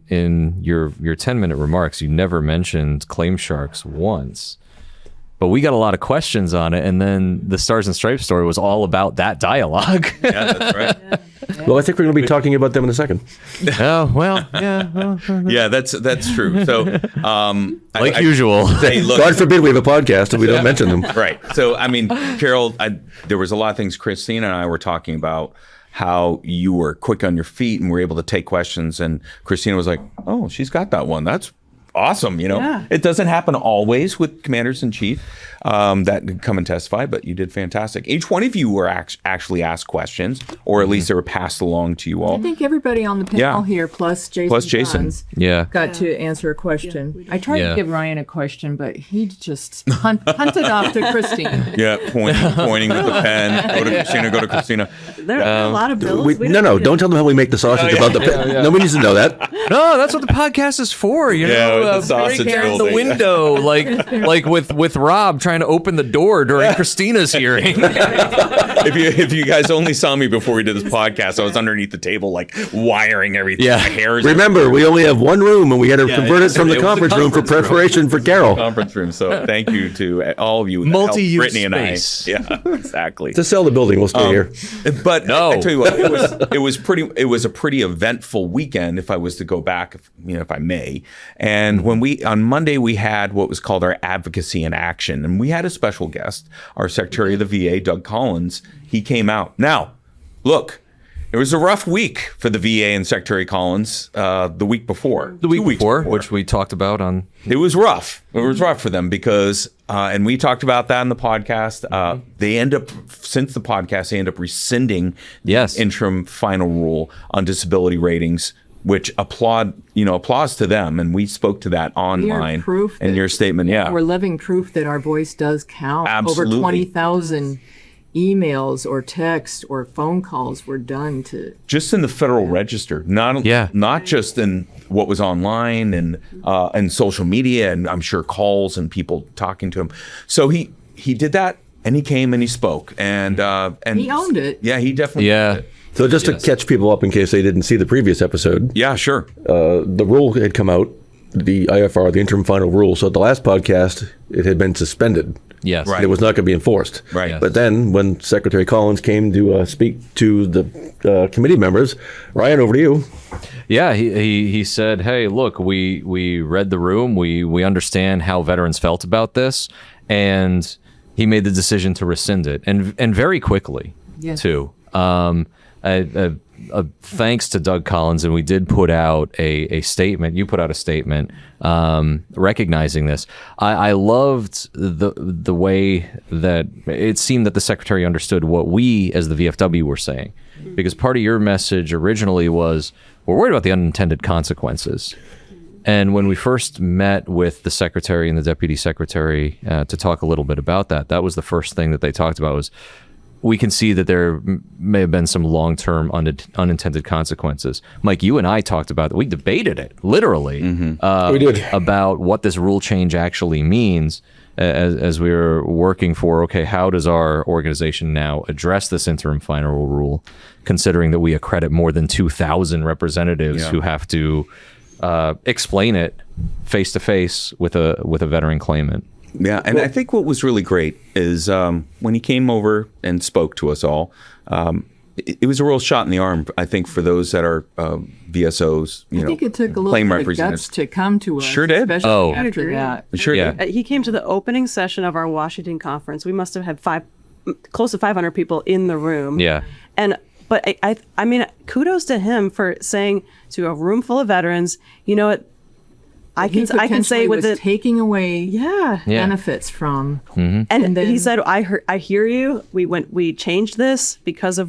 your 10-minute remarks, you never mentioned Claim Sharks once. But we got a lot of questions on it, and then the Stars and Stripes story was all about that dialogue. Yeah, that's right. Well, I think we're going to be talking about them in a second. Oh, well, yeah. Well, Yeah, that's true. So, like usual. Hey, look, God forbid we have a podcast and we don't mention them. right. So, I mean, Carol, there was a lot of things Kristina and I were talking about, how you were quick on your feet and were able to take questions. And Kristina was like, oh, she's got that one. That's awesome. It doesn't happen always with commanders in chief that come and testify, but you did fantastic. Each one of you were actually asked questions, or at least they were passed along to you all. I think everybody on the panel here, plus Jason, Johns, Yeah. got to answer a question. I tried Yeah. to give Ryan a question, but he just hunted off to Christine. Yeah, pointing with the pen. Go to Kristina, go to Kristina. There are a lot of bills. Don't tell them how we make the sausage about the pen. Nobody needs to know that. No, that's what the podcast is for. sausage breaking out the building. window, like with Rob trying to open the door during Kristina's hearing. If you guys only saw me before we did this podcast, I was underneath the table, like wiring everything. Yeah. My hair's Remember, we only have one room, and we had to convert it from the was a conference room for conference room. preparation for Carol. conference room. So thank you to all of you. that helped Multi-use Brittany and space. I. Yeah, exactly. To sell the building, we'll stay here. But No. I tell you what, it was a pretty eventful weekend. If I was to go back, if I may. And when on Monday we had what was called our advocacy in action, and we had a special guest, our Secretary of the VA, Doug Collins. He came out. Now, look. It was a rough week for the VA and Secretary Collins the week before. The week 2 weeks before, which we talked about on. It was rough. It was rough for them because, and we talked about that in the podcast. They end up, since the podcast, they end up rescinding Yes. the interim final rule on disability ratings, which applause to them. And we spoke to that online proof in that your statement. Yeah. We're living proof that our voice does count. Absolutely. Over 20,000 emails or text or phone calls were done to. Just in the Federal Register, not just in what was online and social media, and I'm sure calls and people talking to him. So he did that, and he came and he spoke, and He owned it. Yeah, he definitely. Yeah. Did it. So just to catch people up in case they didn't see the previous episode, Yeah, sure. the rule had come out, the IFR, the interim final rule. So at the last podcast, it had been suspended. Yes. Right. It was not going to be enforced. Right. Yes. But then when Secretary Collins came to speak to the committee members, Ryan, over to you. Yeah, he said, "Hey, look, we read the room. We understand how veterans felt about this, and he made the decision to rescind it, and very quickly, Yes. too. Thanks to Doug Collins, and we did put out a statement. You put out a statement recognizing this. I loved the way that it seemed that the secretary understood what we as the VFW were saying, because part of your message originally was we're worried about the unintended consequences. And when we first met with the secretary and the deputy secretary to talk a little bit about that, that was the first thing that they talked about was we can see that there may have been some long-term unintended consequences. Mike, you and I talked about it. We debated it, literally, We did. about what this rule change actually means as we were working for, okay, how does our organization now address this interim final rule, considering that we accredit more than 2,000 representatives who have to explain it face-to-face with a veteran claimant. Yeah, and I think what was really great is when he came over and spoke to us all, it was a real shot in the arm, I think, for those that are VSOs, I think it took a little claim bit of representatives. guts to come to us. Sure did. Especially Oh. after that. Sure Yeah. did. He came to the opening session of our Washington conference. We must have had close to 500 people in the room. Yeah. But I mean, kudos to him for saying to a room full of veterans, you know what? I can say with was taking away Yeah. benefits from. and then- he said, I hear you. We changed this because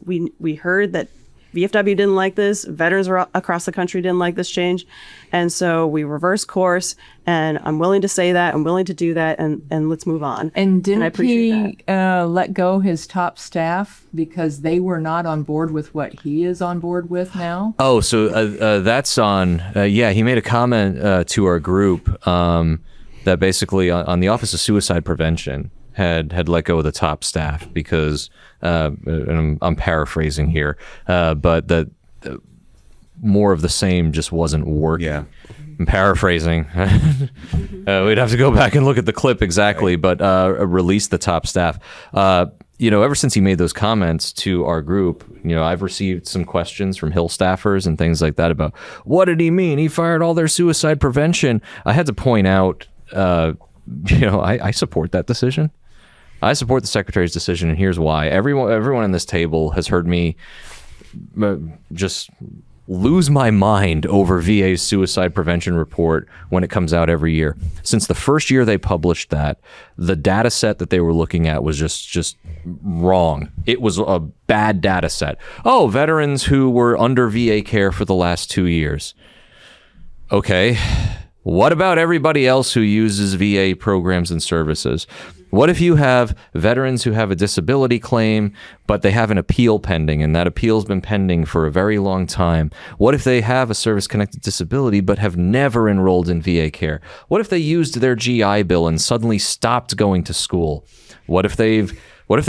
we heard that VFW didn't like this. Veterans across the country didn't like this change. And so we reversed course, and I'm willing to say that. I'm willing to do that, and let's move on. And I didn't appreciate he let go his top staff because they were not on board with what he is on board with now? Oh, so that's on. He made a comment to our group that basically on the Office of Suicide Prevention had let go of the top staff because, and I'm paraphrasing here, but that more of the same just wasn't working. Yeah. I'm paraphrasing. We'd have to go back and look at the clip exactly, but release the top staff. Ever since he made those comments to our group, I've received some questions from Hill staffers and things like that about what did he mean? He fired all their suicide prevention. I had to point out, I support that decision. I support the secretary's decision, and here's why. Everyone on this table has heard me just lose my mind over VA's suicide prevention report when it comes out every year. Since the first year they published that, the data set that they were looking at was just wrong. It was a bad data set. Oh, veterans who were under VA care for the last 2 years. Okay. What about everybody else who uses VA programs and services? What if you have veterans who have a disability claim, but they have an appeal pending, and that appeal's been pending for a very long time? What if they have a service-connected disability, but have never enrolled in VA care? What if they used their GI Bill and suddenly stopped going to school? What if they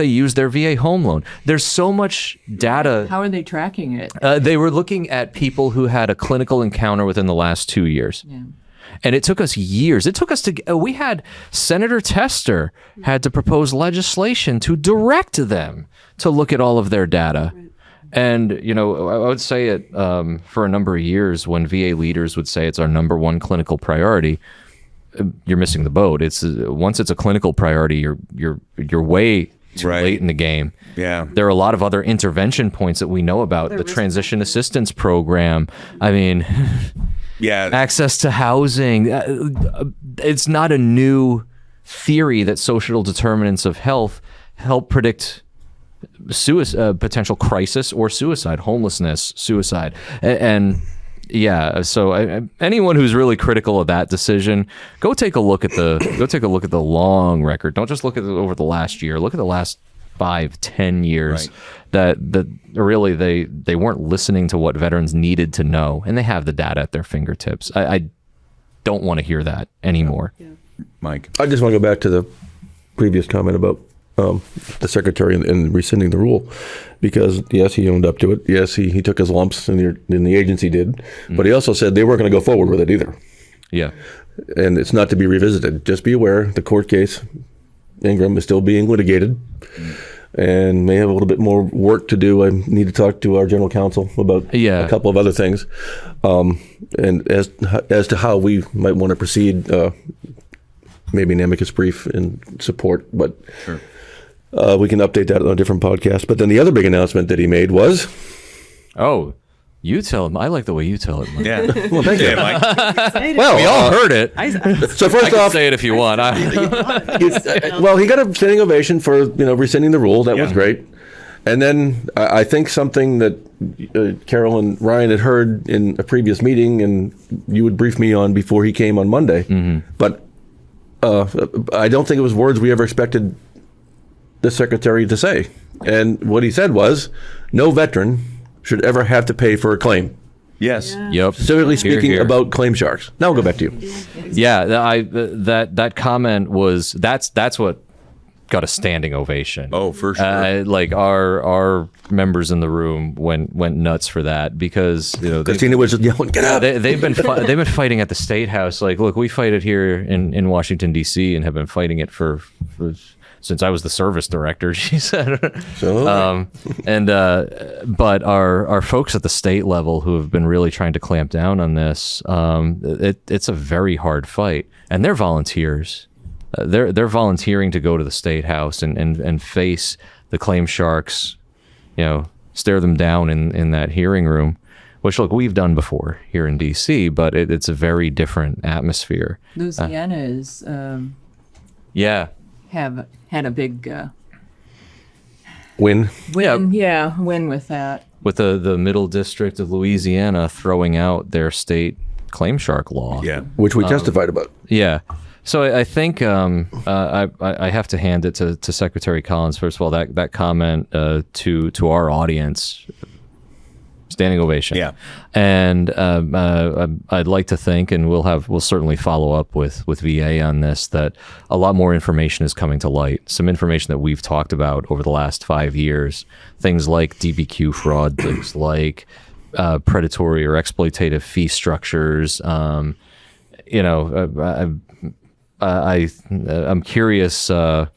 used their VA home loan? There's so much data. How are they tracking it? They were looking at people who had a clinical encounter within the last 2 years. Yeah. And it took us years. It took us to, we had Senator Tester had to propose legislation to direct them to look at all of their data. Right. And, you know, I would say it for a number of years when VA leaders would say it's our number one clinical priority. You're missing the boat. It's once it's a clinical priority, you're way too late in the game. Yeah. There are a lot of other intervention points that we know about. The transition assistance program. I mean, access to housing. It's not a new theory that social determinants of health help predict potential crisis or suicide, homelessness, suicide. So anyone who's really critical of that decision, go take a look at the long record. Don't just look at it over the last year. Look at the last 5-10 years. That really they weren't listening to what veterans needed to know, and they have the data at their fingertips. I don't want to hear that anymore. Yeah. Mike, I just want to go back to the previous comment about the secretary and rescinding the rule, because yes, he owned up to it. Yes, he took his lumps, and the agency did, but he also said they weren't going to go forward with it either. Yeah, and it's not to be revisited. Just be aware, the court case, Ingram, is still being litigated, and may have a little bit more work to do. I need to talk to our general counsel about a couple of other things, and as to how we might want to proceed. Maybe an amicus brief in support, but. Sure. We can update that on a different podcast. But then the other big announcement that he made was... Oh, you tell him. I like the way you tell it, Mike. Yeah. Well, thank you. Mike. Well, we all heard it. So first off... say it if you want. Well, he got a standing ovation for rescinding the rule. That was great. And then I think something that Carol and Ryan had heard in a previous meeting, and you would brief me on before he came on Monday. Mm-hmm. But I don't think it was words we ever expected the secretary to say. And what he said was, no veteran should ever have to pay for a claim. Yes. Yeah. Yep. Specifically speaking about claim sharks. Now we'll go back to you. Yeah, that comment was that's what got a standing ovation. Oh, for sure. Like our members in the room went nuts for that, because Kristina was just yelling, "Get up!" They've been fighting at the State House. Like, look, we fight it here in Washington D.C. and have been fighting it for since I was the service director, she said. So, but our folks at the state level who have been really trying to clamp down on this, it's a very hard fight, and they're volunteers. They're volunteering to go to the State House and face the claim sharks, stare them down in that hearing room, which, look, we've done before here in D.C., but it's a very different atmosphere. Louisiana is have had a big win. Win with that. With the Middle District of Louisiana throwing out their state claim shark law. Yeah. Which we testified about. Yeah. So I think I have to hand it to Secretary Collins. First of all, that comment to our audience, standing ovation. Yeah. And I'd like to think, and we'll certainly follow up with VA on this, that a lot more information is coming to light. Some information that we've talked about over the last 5 years, things like DBQ fraud, things like predatory or exploitative fee structures. I'm curious how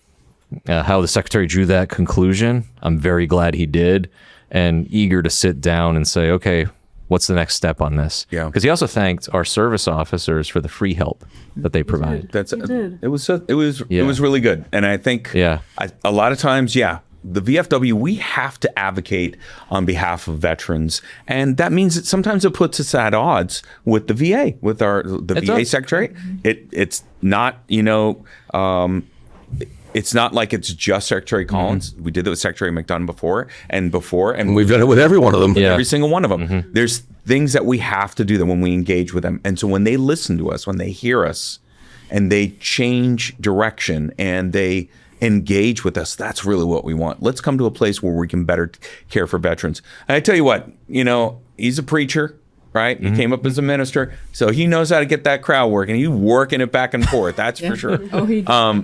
the secretary drew that conclusion. I'm very glad he did, and eager to sit down and say, okay, what's the next step on this? Yeah. Because he also thanked our service officers for the free help that they provided. It was really good, and I think a lot of times, the VFW, we have to advocate on behalf of veterans, and that means that sometimes it puts us at odds with the VA, with the VA secretary. It's not, it's not like it's just Secretary Collins. We did that with Secretary McDonough before, and We've done it with every one of them. every single one of them. There's things that we have to do that when we engage with them. And so when they listen to us, when they hear us, and they change direction and they engage with us, that's really what we want. Let's come to a place where we can better care for veterans. And I tell you what, he's a preacher. Right? He came up as a minister, so he knows how to get that crowd working. He's working it back and forth. That's for sure.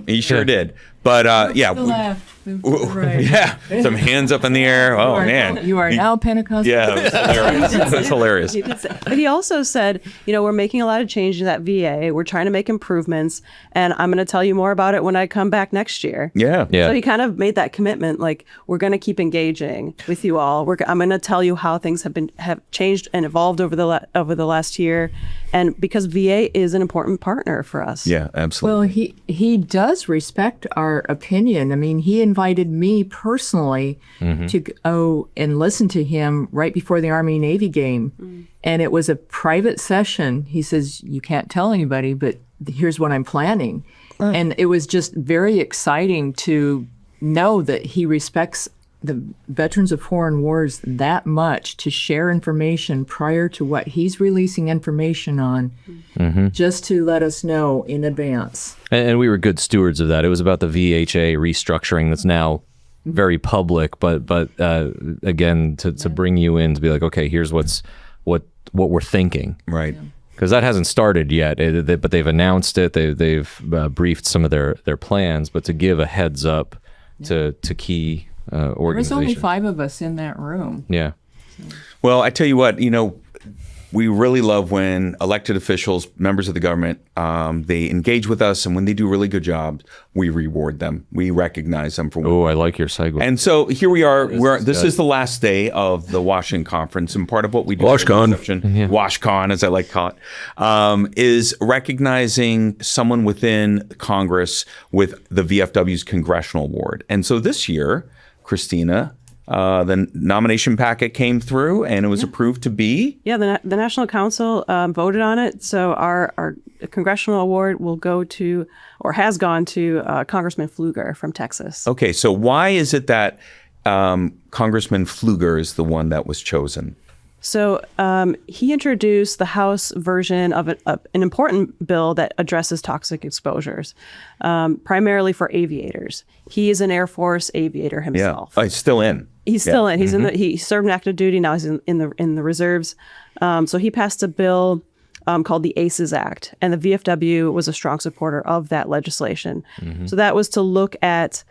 He sure did. But yeah, yeah, some hands up in the air. Oh man, you are now Pentecostal. Yeah, it was hilarious. It was hilarious. But he also said, we're making a lot of changes at VA. We're trying to make improvements, and I'm going to tell you more about it when I come back next year. Yeah. So he kind of made that commitment, like, we're going to keep engaging with you all. I'm going to tell you how things have changed and evolved over the last year, and because VA is an important partner for us. Yeah, absolutely. Well, he does respect our opinion. I mean, he invited me personally to go and listen to him right before the Army-Navy game. And it was a private session. He says, you can't tell anybody, but here's what I'm planning. And it was just very exciting to know that he respects the veterans of foreign wars that much to share information prior to what he's releasing information on, just to let us know in advance. And we were good stewards of that. It was about the VHA restructuring that's now very public, but again, to bring you in to be like, okay, here's what we're thinking. Right. Because that hasn't started yet, but they've announced it. They've briefed some of their plans, but to give a heads up to key organizations. There's only 5 of us in that room. Yeah. Well, I tell you what, we really love when elected officials, members of the government, they engage with us, and when they do really good jobs, we reward them. We recognize them for. Oh, I like your segue. And so here we are. This is the last day of the Washington Conference, and part of what we do, WashCon, as I like to call it, is recognizing someone within Congress with the VFW's Congressional Award. And so this year, Kristina, the nomination packet came through and it was approved to be? Yeah, the National Council voted on it. So our congressional award will go to, or has gone to, Congressman Pfluger from Texas. Okay, so why is it that Congressman Pfluger is the one that was chosen? So he introduced the House version of an important bill that addresses toxic exposures, primarily for aviators. He is an Air Force aviator himself. Yeah, he's still in. He's still in. He's he served in active duty. Now he's in the reserves. So he passed a bill called the ACES Act, and the VFW was a strong supporter of that legislation. So that was to look at,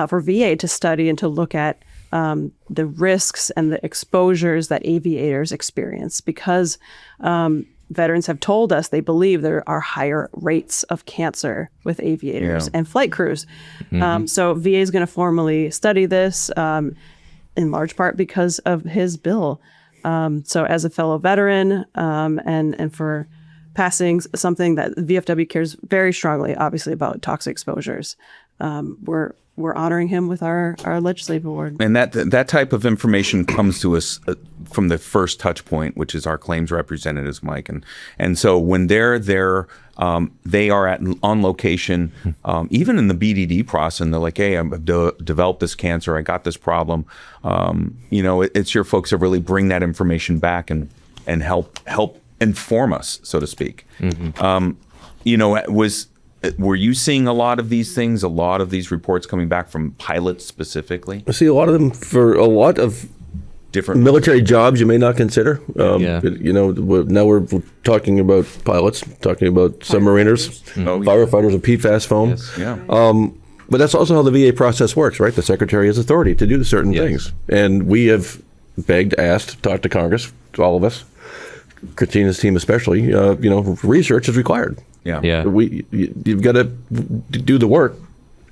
for VA to study and to look at the risks and the exposures that aviators experience, because veterans have told us they believe there are higher rates of cancer with aviators and flight crews. So VA is going to formally study this in large part because of his bill. So as a fellow veteran and for passing something that VFW cares very strongly, obviously, about toxic exposures, we're honoring him with our legislative award. And that type of information comes to us from the first touch point, which is our claims representatives, Mike. And so when they're there, they are on location, even in the BDD process, and they're like, hey, I've developed this cancer, I got this problem. It's your folks that really bring that information back and help inform us, so to speak. Were you seeing a lot of these things, a lot of these reports coming back from pilots specifically? I see a lot of them for a lot of different military jobs you may not consider. Now we're talking about pilots, talking about submariners, firefighters with PFAS foam. Yes. Yeah. But that's also how the VA process works, right? The Secretary has authority to do certain things. And we have begged, asked, talked to Congress, all of us, Kristina's team especially, research is required. Yeah. You've got to do the work,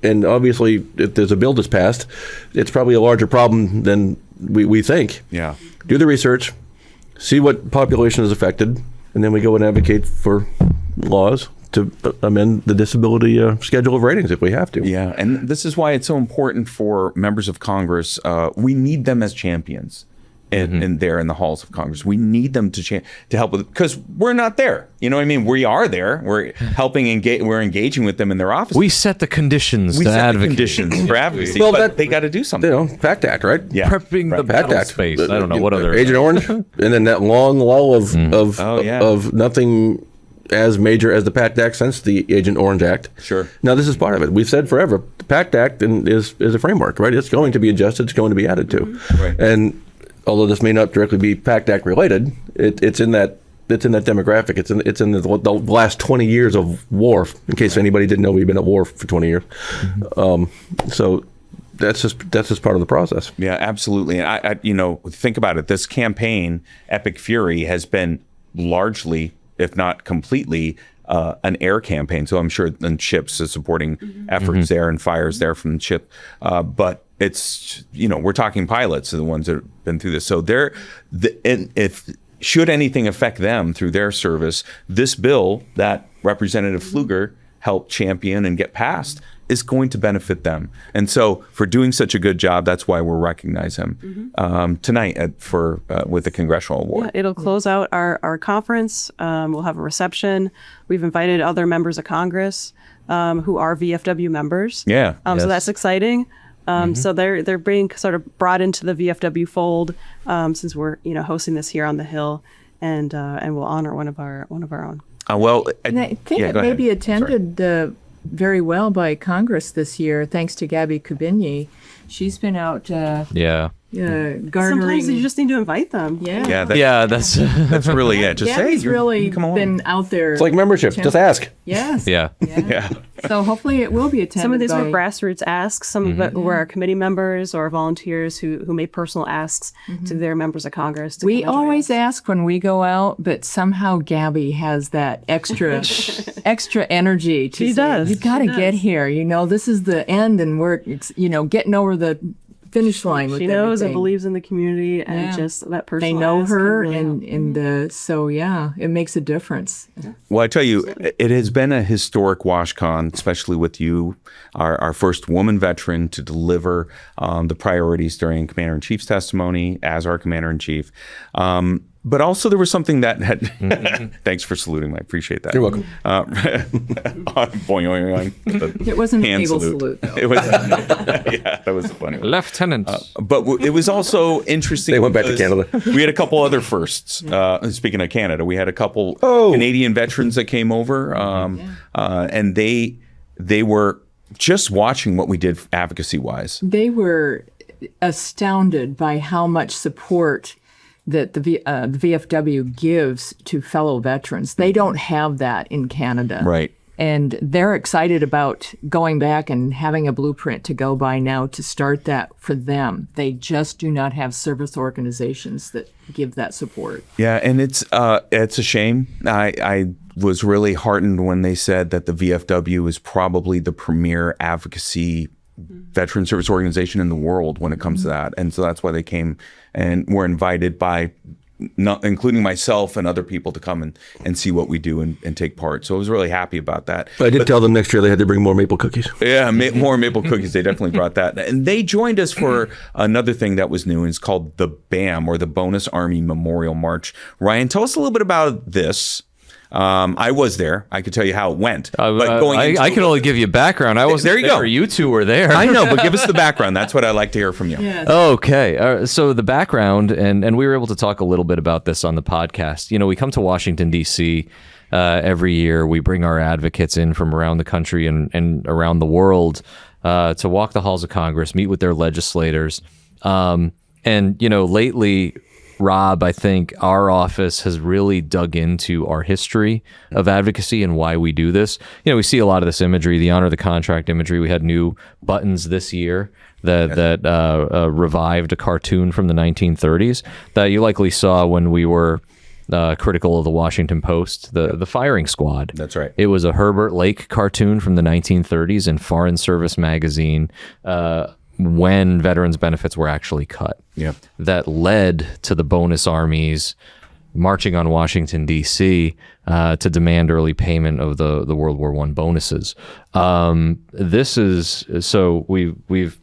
and obviously, if there's a bill that's passed, it's probably a larger problem than we think. Yeah. Do the research, see what population is affected, and then we go and advocate for laws to amend the disability schedule of ratings if we have to. Yeah, and this is why it's so important for members of Congress. We need them as champions. in there in the halls of Congress. We need them to help with, because we're not there. You know what I mean? We are there. We're helping we're engaging with them in their office. We set the conditions We to set the advocate. conditions for advocacy, Well, but they got to do something. PACT Act, right? Yeah. Prepping the PACT battle Act. space. I don't know what other. Agent Orange, and then that long lull of nothing as major as the PACT Act since the Agent Orange Act. Sure. Now this is part of it. We've said forever, the PACT Act is a framework, right? It's going to be adjusted. It's going to be added to. Right. And although this may not directly be PACT Act related, it's in that demographic. It's in the last 20 years of war. In case anybody didn't know, we've been at war for 20 years. So that's just part of the process. Yeah, absolutely. And I think about it. This campaign, Epic Fury, has been largely, if not completely, an air campaign. So I'm sure and ships is supporting efforts there and fires there from the ship. But it's, we're talking pilots are the ones that have been through this. So if should anything affect them through their service, this bill that Representative Pfluger helped champion and get passed is going to benefit them. And so for doing such a good job, that's why we'll recognize him tonight with the Congressional Award. Yeah, it'll close out our conference. We'll have a reception. We've invited other members of Congress who are VFW members. Yeah. So that's exciting. So they're being sort of brought into the VFW fold since we're hosting this here on the Hill, and we'll honor one of our own. And I think it may be attended very well by Congress this year, thanks to Gabby Kubinyi. She's been out garnering. Sometimes you just need to invite them. That's that's really it. Just Gabby's say, really come along. been out there. It's like membership. Just ask. Yes. Yeah. So hopefully it will be attended. Some of these by, were grassroots asks. Some of it were our committee members or volunteers who made personal asks to their members of Congress. We always ask when we go out, but somehow Gabby has that extra energy. She does. You got to get here. This is the end, and we're getting over the finish line with She knows everything. and believes in the community and just that personal They know ask her, can really help. so it makes a difference. Well, I tell you, it has been a historic WashCon, especially with you, our first woman veteran to deliver the priorities during Commander-in-Chief's testimony as our Commander-in-Chief. But also there was something that had, thanks for saluting, I appreciate that. You're welcome. Boing, boing, boing. It wasn't a Hand naval salute. salute, though. It was, that was a funny one. Lieutenant. But it was also interesting. They went back to because Canada. We had a couple other firsts. Speaking of Canada, we had a couple Canadian veterans that came over, and they were just watching what we did advocacy-wise. They were astounded by how much support that the VFW gives to fellow veterans. They don't have that in Canada. Right. And they're excited about going back and having a blueprint to go by now to start that for them. They just do not have service organizations that give that support. Yeah, and it's a shame. I was really heartened when they said that the VFW is probably the premier advocacy veteran service organization in the world when it comes to that. And so that's why they came and were invited by, including myself and other people, to come and see what we do and take part. So I was really happy about that. But I did tell them next year they had to bring more maple cookies. Yeah, more maple cookies. They definitely brought that. And they joined us for another thing that was new, and it's called the BAM, or the Bonus Army Memorial March. Ryan, tell us a little bit about this. I was there. I could tell you how it went. But I can only give you background. I wasn't there. You go. You two were there. I know, but give us the background. That's what I'd like to hear from you. Yes. Okay. So the background, and we were able to talk a little bit about this on the podcast. We come to Washington, D.C. Every year. We bring our advocates in from around the country and around the world to walk the halls of Congress, meet with their legislators. And lately, Rob, I think our office has really dug into our history of advocacy and why we do this. We see a lot of this imagery, the honor the contract imagery. We had new buttons this year that revived a cartoon from the 1930s that you likely saw when we were critical of the Washington Post, the firing squad. That's right. It was a Herbert Lake cartoon from the 1930s in Foreign Service magazine, when veterans benefits were actually cut. Yeah. That led to the bonus armies marching on Washington, D.C. To demand early payment of the World War I bonuses. This is, so we've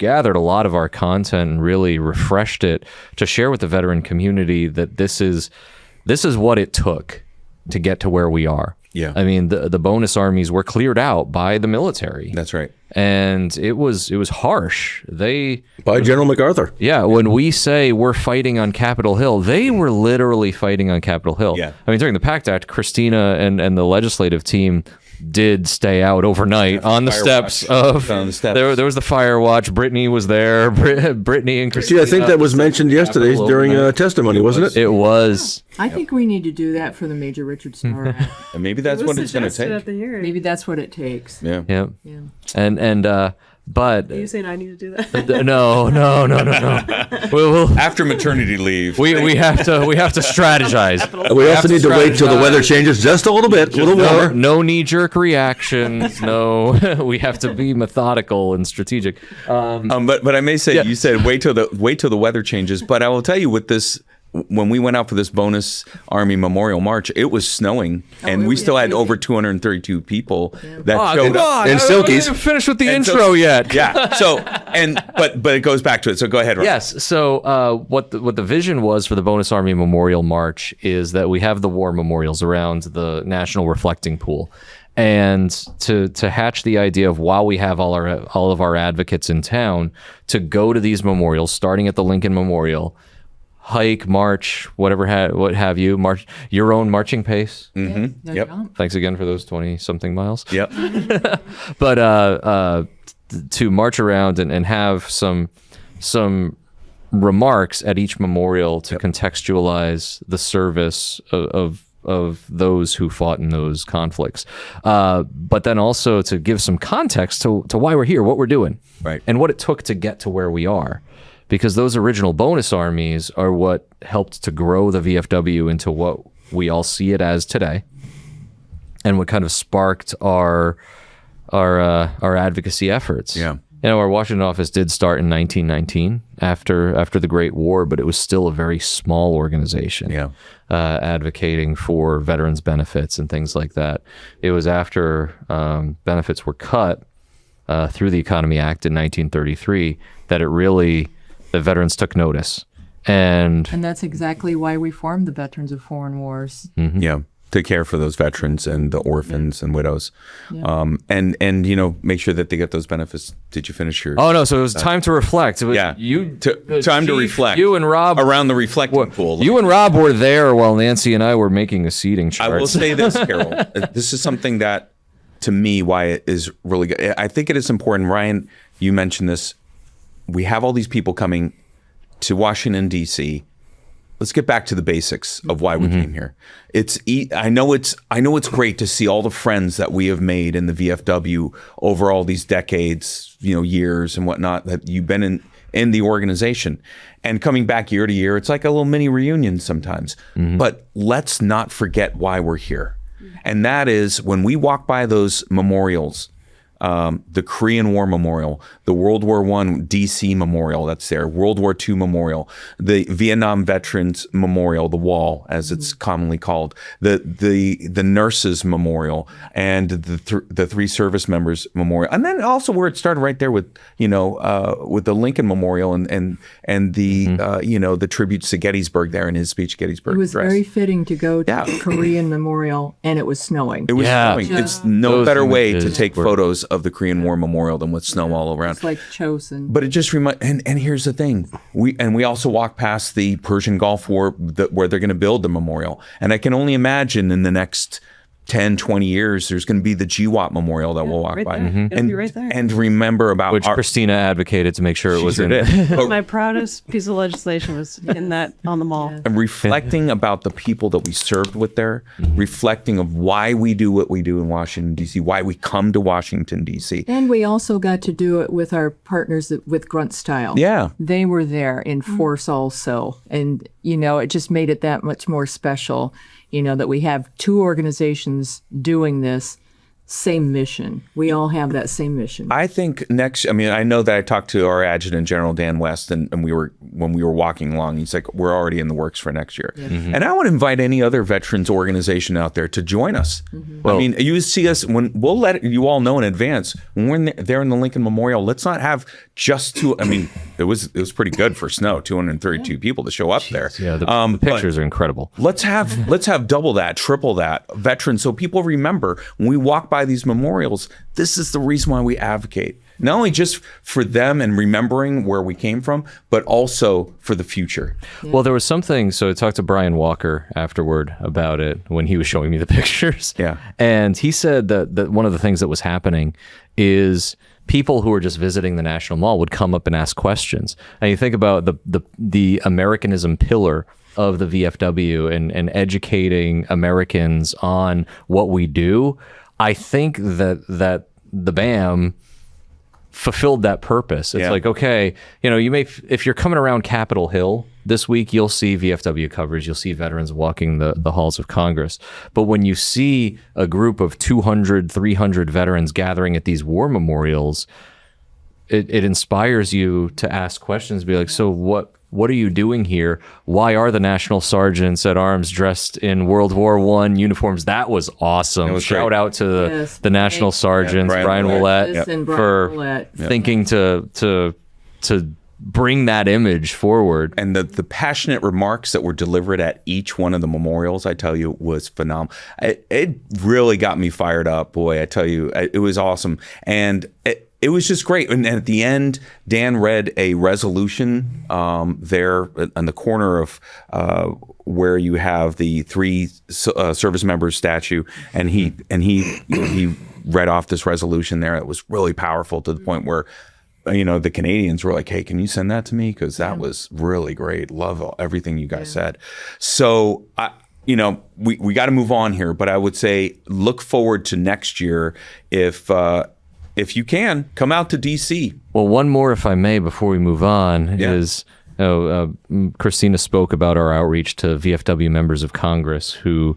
gathered a lot of our content and really refreshed it to share with the veteran community that this is what it took to get to where we are. Yeah. I mean, the bonus armies were cleared out by the military. That's right. And it was harsh. By General MacArthur. Yeah, when we say we're fighting on Capitol Hill, they were literally fighting on Capitol Hill. Yeah. I mean, during the PACT Act, Kristina and the legislative team did stay out overnight on the steps of. On the steps. There was the fire watch. Brittany was there. Brittany and Kristina. See, I think that was mentioned yesterday during testimony, wasn't it? It was. I think we need to do that for the Major Richard Snower Act. And maybe that's what it's going to take. Maybe that's what it takes. Yeah. Yeah. Yeah. And but Are you saying I need to do that? no. We'll After maternity leave. we have to strategize. We also need to wait till the weather changes just a little bit, a little warmer. No knee-jerk reactions. No, we have to be methodical and strategic. But I may say, you said wait till the weather changes. But I will tell you, with this, when we went out for this bonus Army Memorial March, it was snowing, and we still had over 232 people that showed up. In silkies. I haven't finished with the intro yet. Yeah. So but it goes back to it. So go ahead, Rob. Yes. So what the vision was for the Bonus Army Memorial March is that we have the war memorials around the National Reflecting Pool. And to hatch the idea of, while we have all of our advocates in town, to go to these memorials, starting at the Lincoln Memorial, hike, march, what have you, march your own marching pace. Mm-hmm. Yep. Thanks again for those 20-something miles. Yep. But to march around and have some remarks at each memorial to contextualize the service of those who fought in those conflicts, but then also to give some context to why we're here, what we're doing, Right. and what it took to get to where we are. Because those original bonus armies are what helped to grow the VFW into what we all see it as today, and what kind of sparked our advocacy efforts. Yeah. You know, our Washington office did start in 1919 after the Great War, but it was still a very small organization. Yeah. Advocating for veterans' benefits and things like that. It was after benefits were cut through the Economy Act in 1933 that the veterans took notice. And that's exactly why we formed the Veterans of Foreign Wars. Yeah. To care for those veterans and the orphans and widows. Yeah. And make sure that they get those benefits. Did you finish your? Oh no! So it was time to reflect. It was Yeah. time to reflect. You and Rob around the reflecting pool. You and Rob were there while Nancy and I were making a seating chart. I will say this, Carol. This is something that, to me, why it is really good. I think it is important. Ryan, you mentioned this. We have all these people coming to Washington, D.C. Let's get back to the basics of why we came here. I know it's great to see all the friends that we have made in the VFW over all these decades, years and whatnot, that you've been in the organization. And coming back year to year, it's like a little mini reunion sometimes. But let's not forget why we're here. And that is, when we walk by those memorials, the Korean War Memorial, the World War I DC Memorial that's there, World War II Memorial, the Vietnam Veterans Memorial, the Wall as it's commonly called, the Nurses Memorial, and the Three Service Members Memorial, and then also where it started right there with the Lincoln Memorial and the the tributes to Gettysburg there in his speech, Gettysburg. It was Address. very fitting to go to the Korean Memorial, and it was snowing. It was snowing. It's no Those better way to images take were- photos of the Korean War Memorial than with snow all around. It's like chosen. But it just and here's the thing. We also walk past the Persian Gulf War where they're going to build the memorial. And I can only imagine in the next 10, 20 years, there's going to be the GWAT Memorial that we'll walk right by. there. It'll be right there. And remember about which Kristina advocated to make sure it was in it. My proudest piece of legislation was in that on the mall. And reflecting about the people that we served with there, reflecting of why we do what we do in Washington, D.C., why we come to Washington, D.C. And we also got to do it with our partners with Grunt Style. Yeah. They were there in force also. And, it just made it that much more special, that we have two organizations doing this same mission. We all have that same mission. I think I know that I talked to our Adjutant General, Dan West, and when we were walking along, he's like, we're already in the works for next year. Yeah. Mm-hmm. And I would invite any other veterans organization out there to join us. Mm-hmm. Well, I mean, you see us, we'll let you all know in advance, when we're there in the Lincoln Memorial, let's not have just it was pretty good for snow, 232 people to show up there. Yeah, the pictures are incredible. Let's have double that, triple that veterans, so people remember when we walk by these memorials, this is the reason why we advocate. Not only just for them and remembering where we came from, but also for the future. Yeah. Well, there was something, so I talked to Brian Walker afterward about it when he was showing me the pictures. Yeah. And he said that one of the things that was happening is people who were just visiting the National Mall would come up and ask questions. And you think about the Americanism pillar of the VFW and educating Americans on what we do. I think that the BAM fulfilled that purpose. It's like, okay, if you're coming around Capitol Hill this week, you'll see VFW coverage, you'll see veterans walking the halls of Congress. But when you see a group of 200, 300 veterans gathering at these war memorials, it inspires you to ask questions, be like, so what are you doing here? Why are the National Sergeants at Arms dressed in World War I uniforms? That was awesome. Shout out to the National Sergeants, Brian Willett, for thinking to bring that image forward. And the passionate remarks that were delivered at each one of the memorials, I tell you, was phenomenal. It really got me fired up, boy. I tell you, it was awesome. And it was just great. And at the end, Dan read a resolution there on the corner of where you have the three service members statue, and he read off this resolution there. It was really powerful to the point where the Canadians were like, hey, can you send that to me? Because that was really great. Love everything you guys said. So we got to move on here, but I would say look forward to next year if you can, come out to D.C. Well, one more, if I may, before we move on, is Kristina spoke about our outreach to VFW members of Congress who,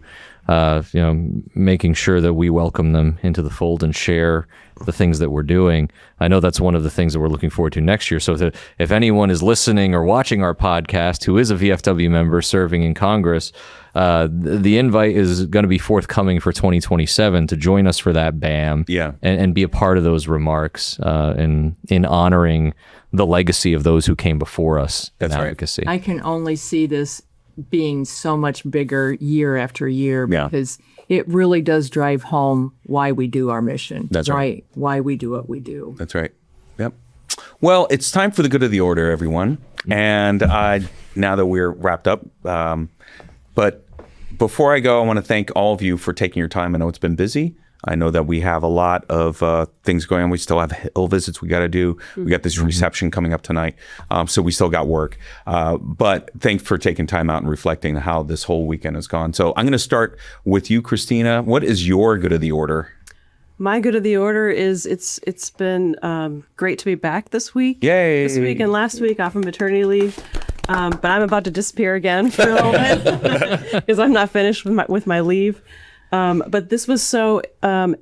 making sure that we welcome them into the fold and share the things that we're doing. I know that's one of the things that we're looking forward to next year. So if anyone is listening or watching our podcast who is a VFW member serving in Congress, the invite is going to be forthcoming for 2027 to join us for that BAM and be a part of those remarks in honoring the legacy of those who came before us in advocacy. I can only see this being so much bigger year after year because it really does drive home why we do our mission. That's right. Why we do what we do. That's right. Yep. Well, it's time for the good of the order, everyone. And now that we're wrapped up, but before I go, I want to thank all of you for taking your time. I know it's been busy. I know that we have a lot of things going on. We still have Hill visits we got to do. We got this reception coming up tonight. So we still got work. But thanks for taking time out and reflecting how this whole weekend has gone. So I'm going to start with you, Kristina. What is your good of the order? My good of the order is it's been great to be back this week. Yay! This week and last week off of maternity leave. But I'm about to disappear again for a little bit because I'm not finished with my leave. But this was so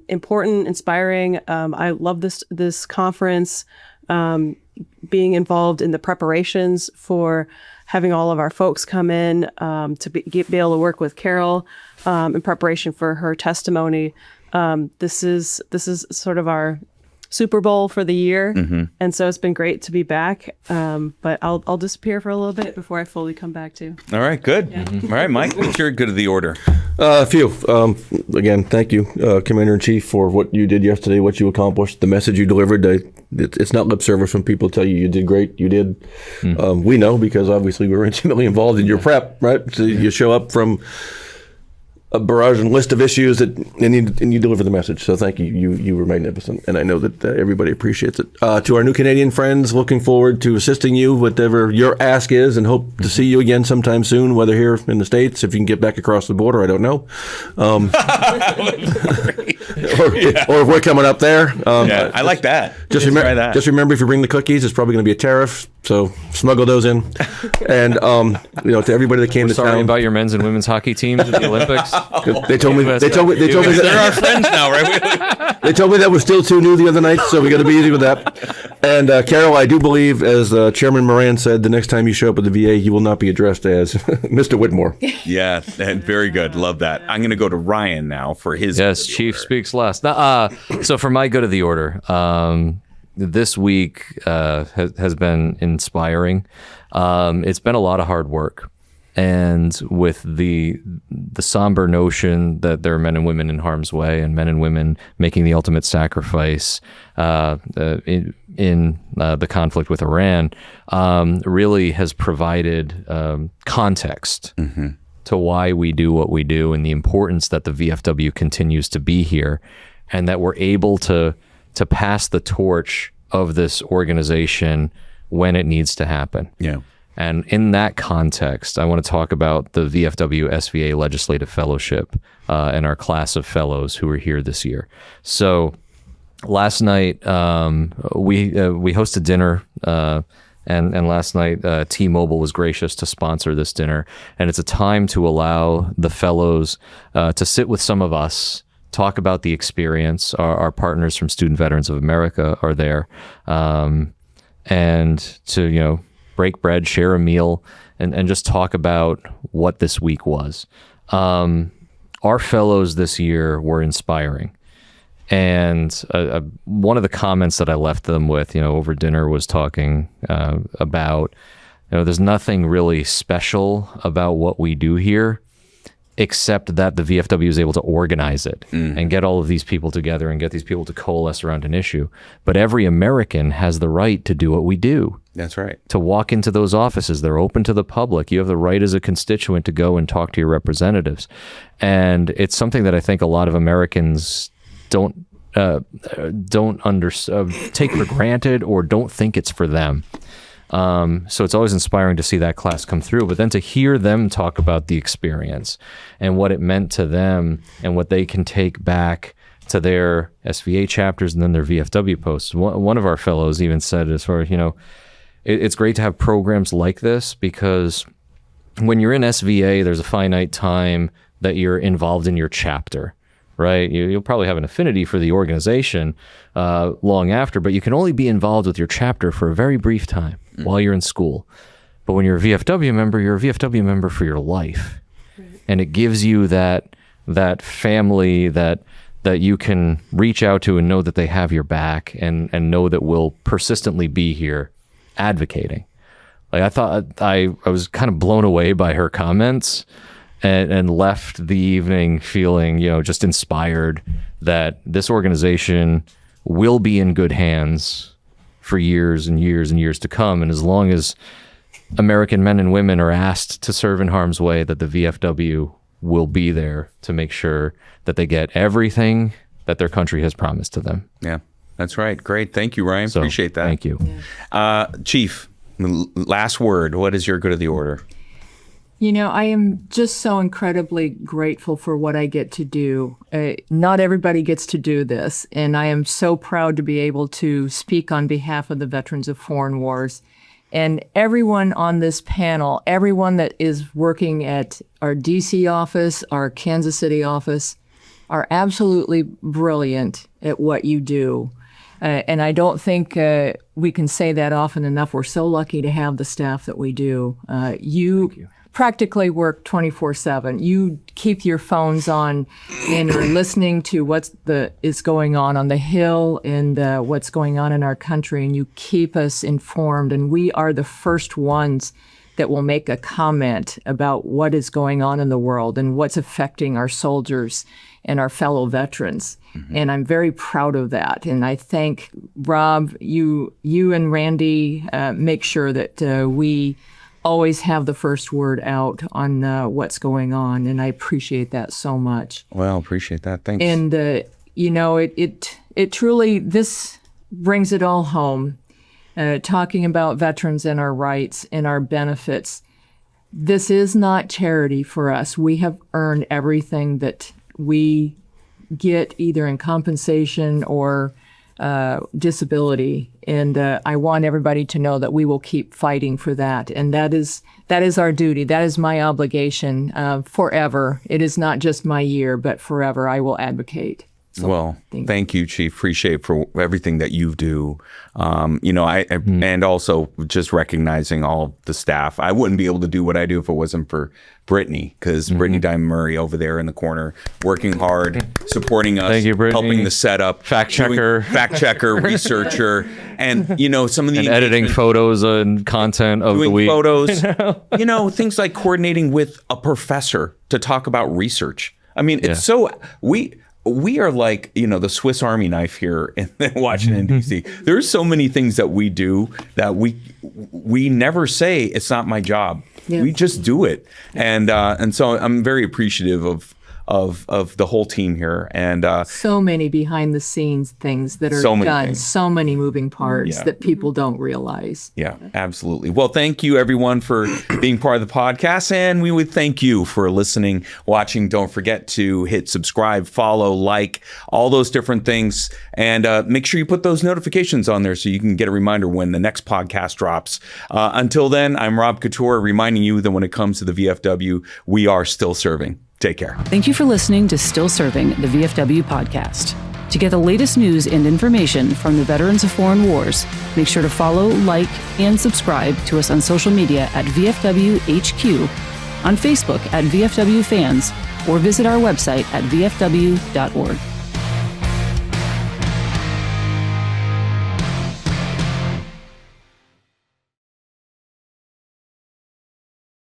important, inspiring. I love this conference, being involved in the preparations for having all of our folks come in to be able to work with Carol in preparation for her testimony. This is sort of our Super Bowl for the year, and so it's been great to be back. But I'll disappear for a little bit before I fully come back too. All right, good. All right, Mike, what's your good of the order? A few. Again, thank you, Commander-in-Chief, for what you did yesterday, what you accomplished, the message you delivered. It's not lip service when people tell you did great. You did. We know because obviously we were intimately involved in your prep, right? So you show up from a barrage and list of issues and you deliver the message. So thank you. You were magnificent, and I know that everybody appreciates it. To our new Canadian friends, looking forward to assisting you, whatever your ask is, and hope to see you again sometime soon, whether here in the States, if you can get back across the border, I don't know. Or if we're coming up there. I like that. Just remember, if you bring the cookies, it's probably going to be a tariff So smuggle those in. And, to everybody that came to Sorry town. about your men's and women's hockey teams at the Olympics. They told me They're our friends now, right? They told me that was still too new the other night, so we got to be easy with that. And Carol, I do believe, as Chairman Moran said, the next time you show up at the VA, you will not be addressed as Mr. Whitmore. Yeah, and very good. Love that. I'm going to go to Ryan now for his. Yes, Chief speaks last. So for my good of the order, this week has been inspiring. It's been a lot of hard work. And with the somber notion that there are men and women in harm's way and men and women making the ultimate sacrifice in the conflict with Iran, really has provided context to why we do what we do and the importance that the VFW continues to be here, and that we're able to pass the torch of this organization when it needs to happen. Yeah. And in that context, I want to talk about the VFW SVA Legislative Fellowship and our class of fellows who are here this year. So last night, we hosted dinner, and last night, T-Mobile was gracious to sponsor this dinner. And it's a time to allow the fellows to sit with some of us, talk about the experience. Our partners from Student Veterans of America are there, and to, break bread, share a meal, and just talk about what this week was. Our fellows this year were inspiring. And one of the comments that I left them with, over dinner was talking about, there's nothing really special about what we do here, except that the VFW is able to organize it and get all of these people together and get these people to coalesce around an issue. But every American has the right to do what we do. That's right. To walk into those offices. They're open to the public. You have the right as a constituent to go and talk to your representatives. And it's something that I think a lot of Americans don't take for granted or don't think it's for them. So it's always inspiring to see that class come through, but then to hear them talk about the experience and what it meant to them and what they can take back to their SVA chapters and then their VFW posts. One of our fellows even said, as far as, it's great to have programs like this, because when you're in SVA, there's a finite time that you're involved in your chapter, right? You'll probably have an affinity for the organization long after, but you can only be involved with your chapter for a very brief time while you're in school. But when you're a VFW member, you're a VFW member for your life. Right. And it gives you that family that you can reach out to and know that they have your back and know that we'll persistently be here advocating. Like, I thought I was kind of blown away by her comments and left the evening feeling, just inspired that this organization will be in good hands for years and years and years to come. And as long as American men and women are asked to serve in harm's way, that the VFW will be there to make sure that they get everything that their country has promised to them. Yeah, that's right. Great. Thank you, Ryan. Appreciate that. Thank you. Yeah. Chief, last word. What is your good of the order? I am just so incredibly grateful for what I get to do. Not everybody gets to do this, and I am so proud to be able to speak on behalf of the Veterans of Foreign Wars. And everyone on this panel, everyone that is working at our DC office, our Kansas City office, are absolutely brilliant at what you do. And I don't think we can say that often enough. We're so lucky to have the staff that we do. You practically work 24/7. You keep your phones on and are listening to what is going on the Hill and what's going on in our country, and you keep us informed. And we are the first ones that will make a comment about what is going on in the world and what's affecting our soldiers and our fellow veterans. Mm-hmm. And I'm very proud of that. And I thank Rob, you and Randy make sure that we always have the first word out on what's going on, and I appreciate that so much. Well, appreciate that. Thanks. And it truly, this brings it all home. Talking about veterans and our rights and our benefits. This is not charity for us. We have earned everything that we get, either in compensation or disability. And I want everybody to know that we will keep fighting for that. And that is our duty. That is my obligation forever. It is not just my year, but forever I will advocate. So, well, thank you, Chief. Appreciate for everything that you do. And also just recognizing all the staff. I wouldn't be able to do what I do if it wasn't for Brittany, because Brittany Diamond Murray over there in the corner, working hard, supporting us, Thank you, Brittany. helping the setup, Fact checker, researcher, and some of the editing photos and content of the week. Photos, things like coordinating with a professor to talk about research. I mean, it's so we are like, the Swiss Army knife here in Washington, D.C. There's so many things that we do that we never say it's not my job. Yeah. We just do it. And so I'm very appreciative of the whole team here. And so many behind the scenes things that are done, so many moving parts that people don't realize. Yeah, absolutely. Well, thank you everyone for being part of the podcast, and we would thank you for listening, watching. Don't forget to hit subscribe, follow, like, all those different things, and make sure you put those notifications on there so you can get a reminder when the next podcast drops. Until then, I'm Rob Couture, reminding you that when it comes to the VFW, we are still serving. Take care. Thank you for listening to Still Serving, the VFW podcast. To get the latest news and information from the Veterans of Foreign Wars, make sure to follow, like, and subscribe to us on social media at VFW HQ, on Facebook at VFW Fans, or visit our website at vfw.org.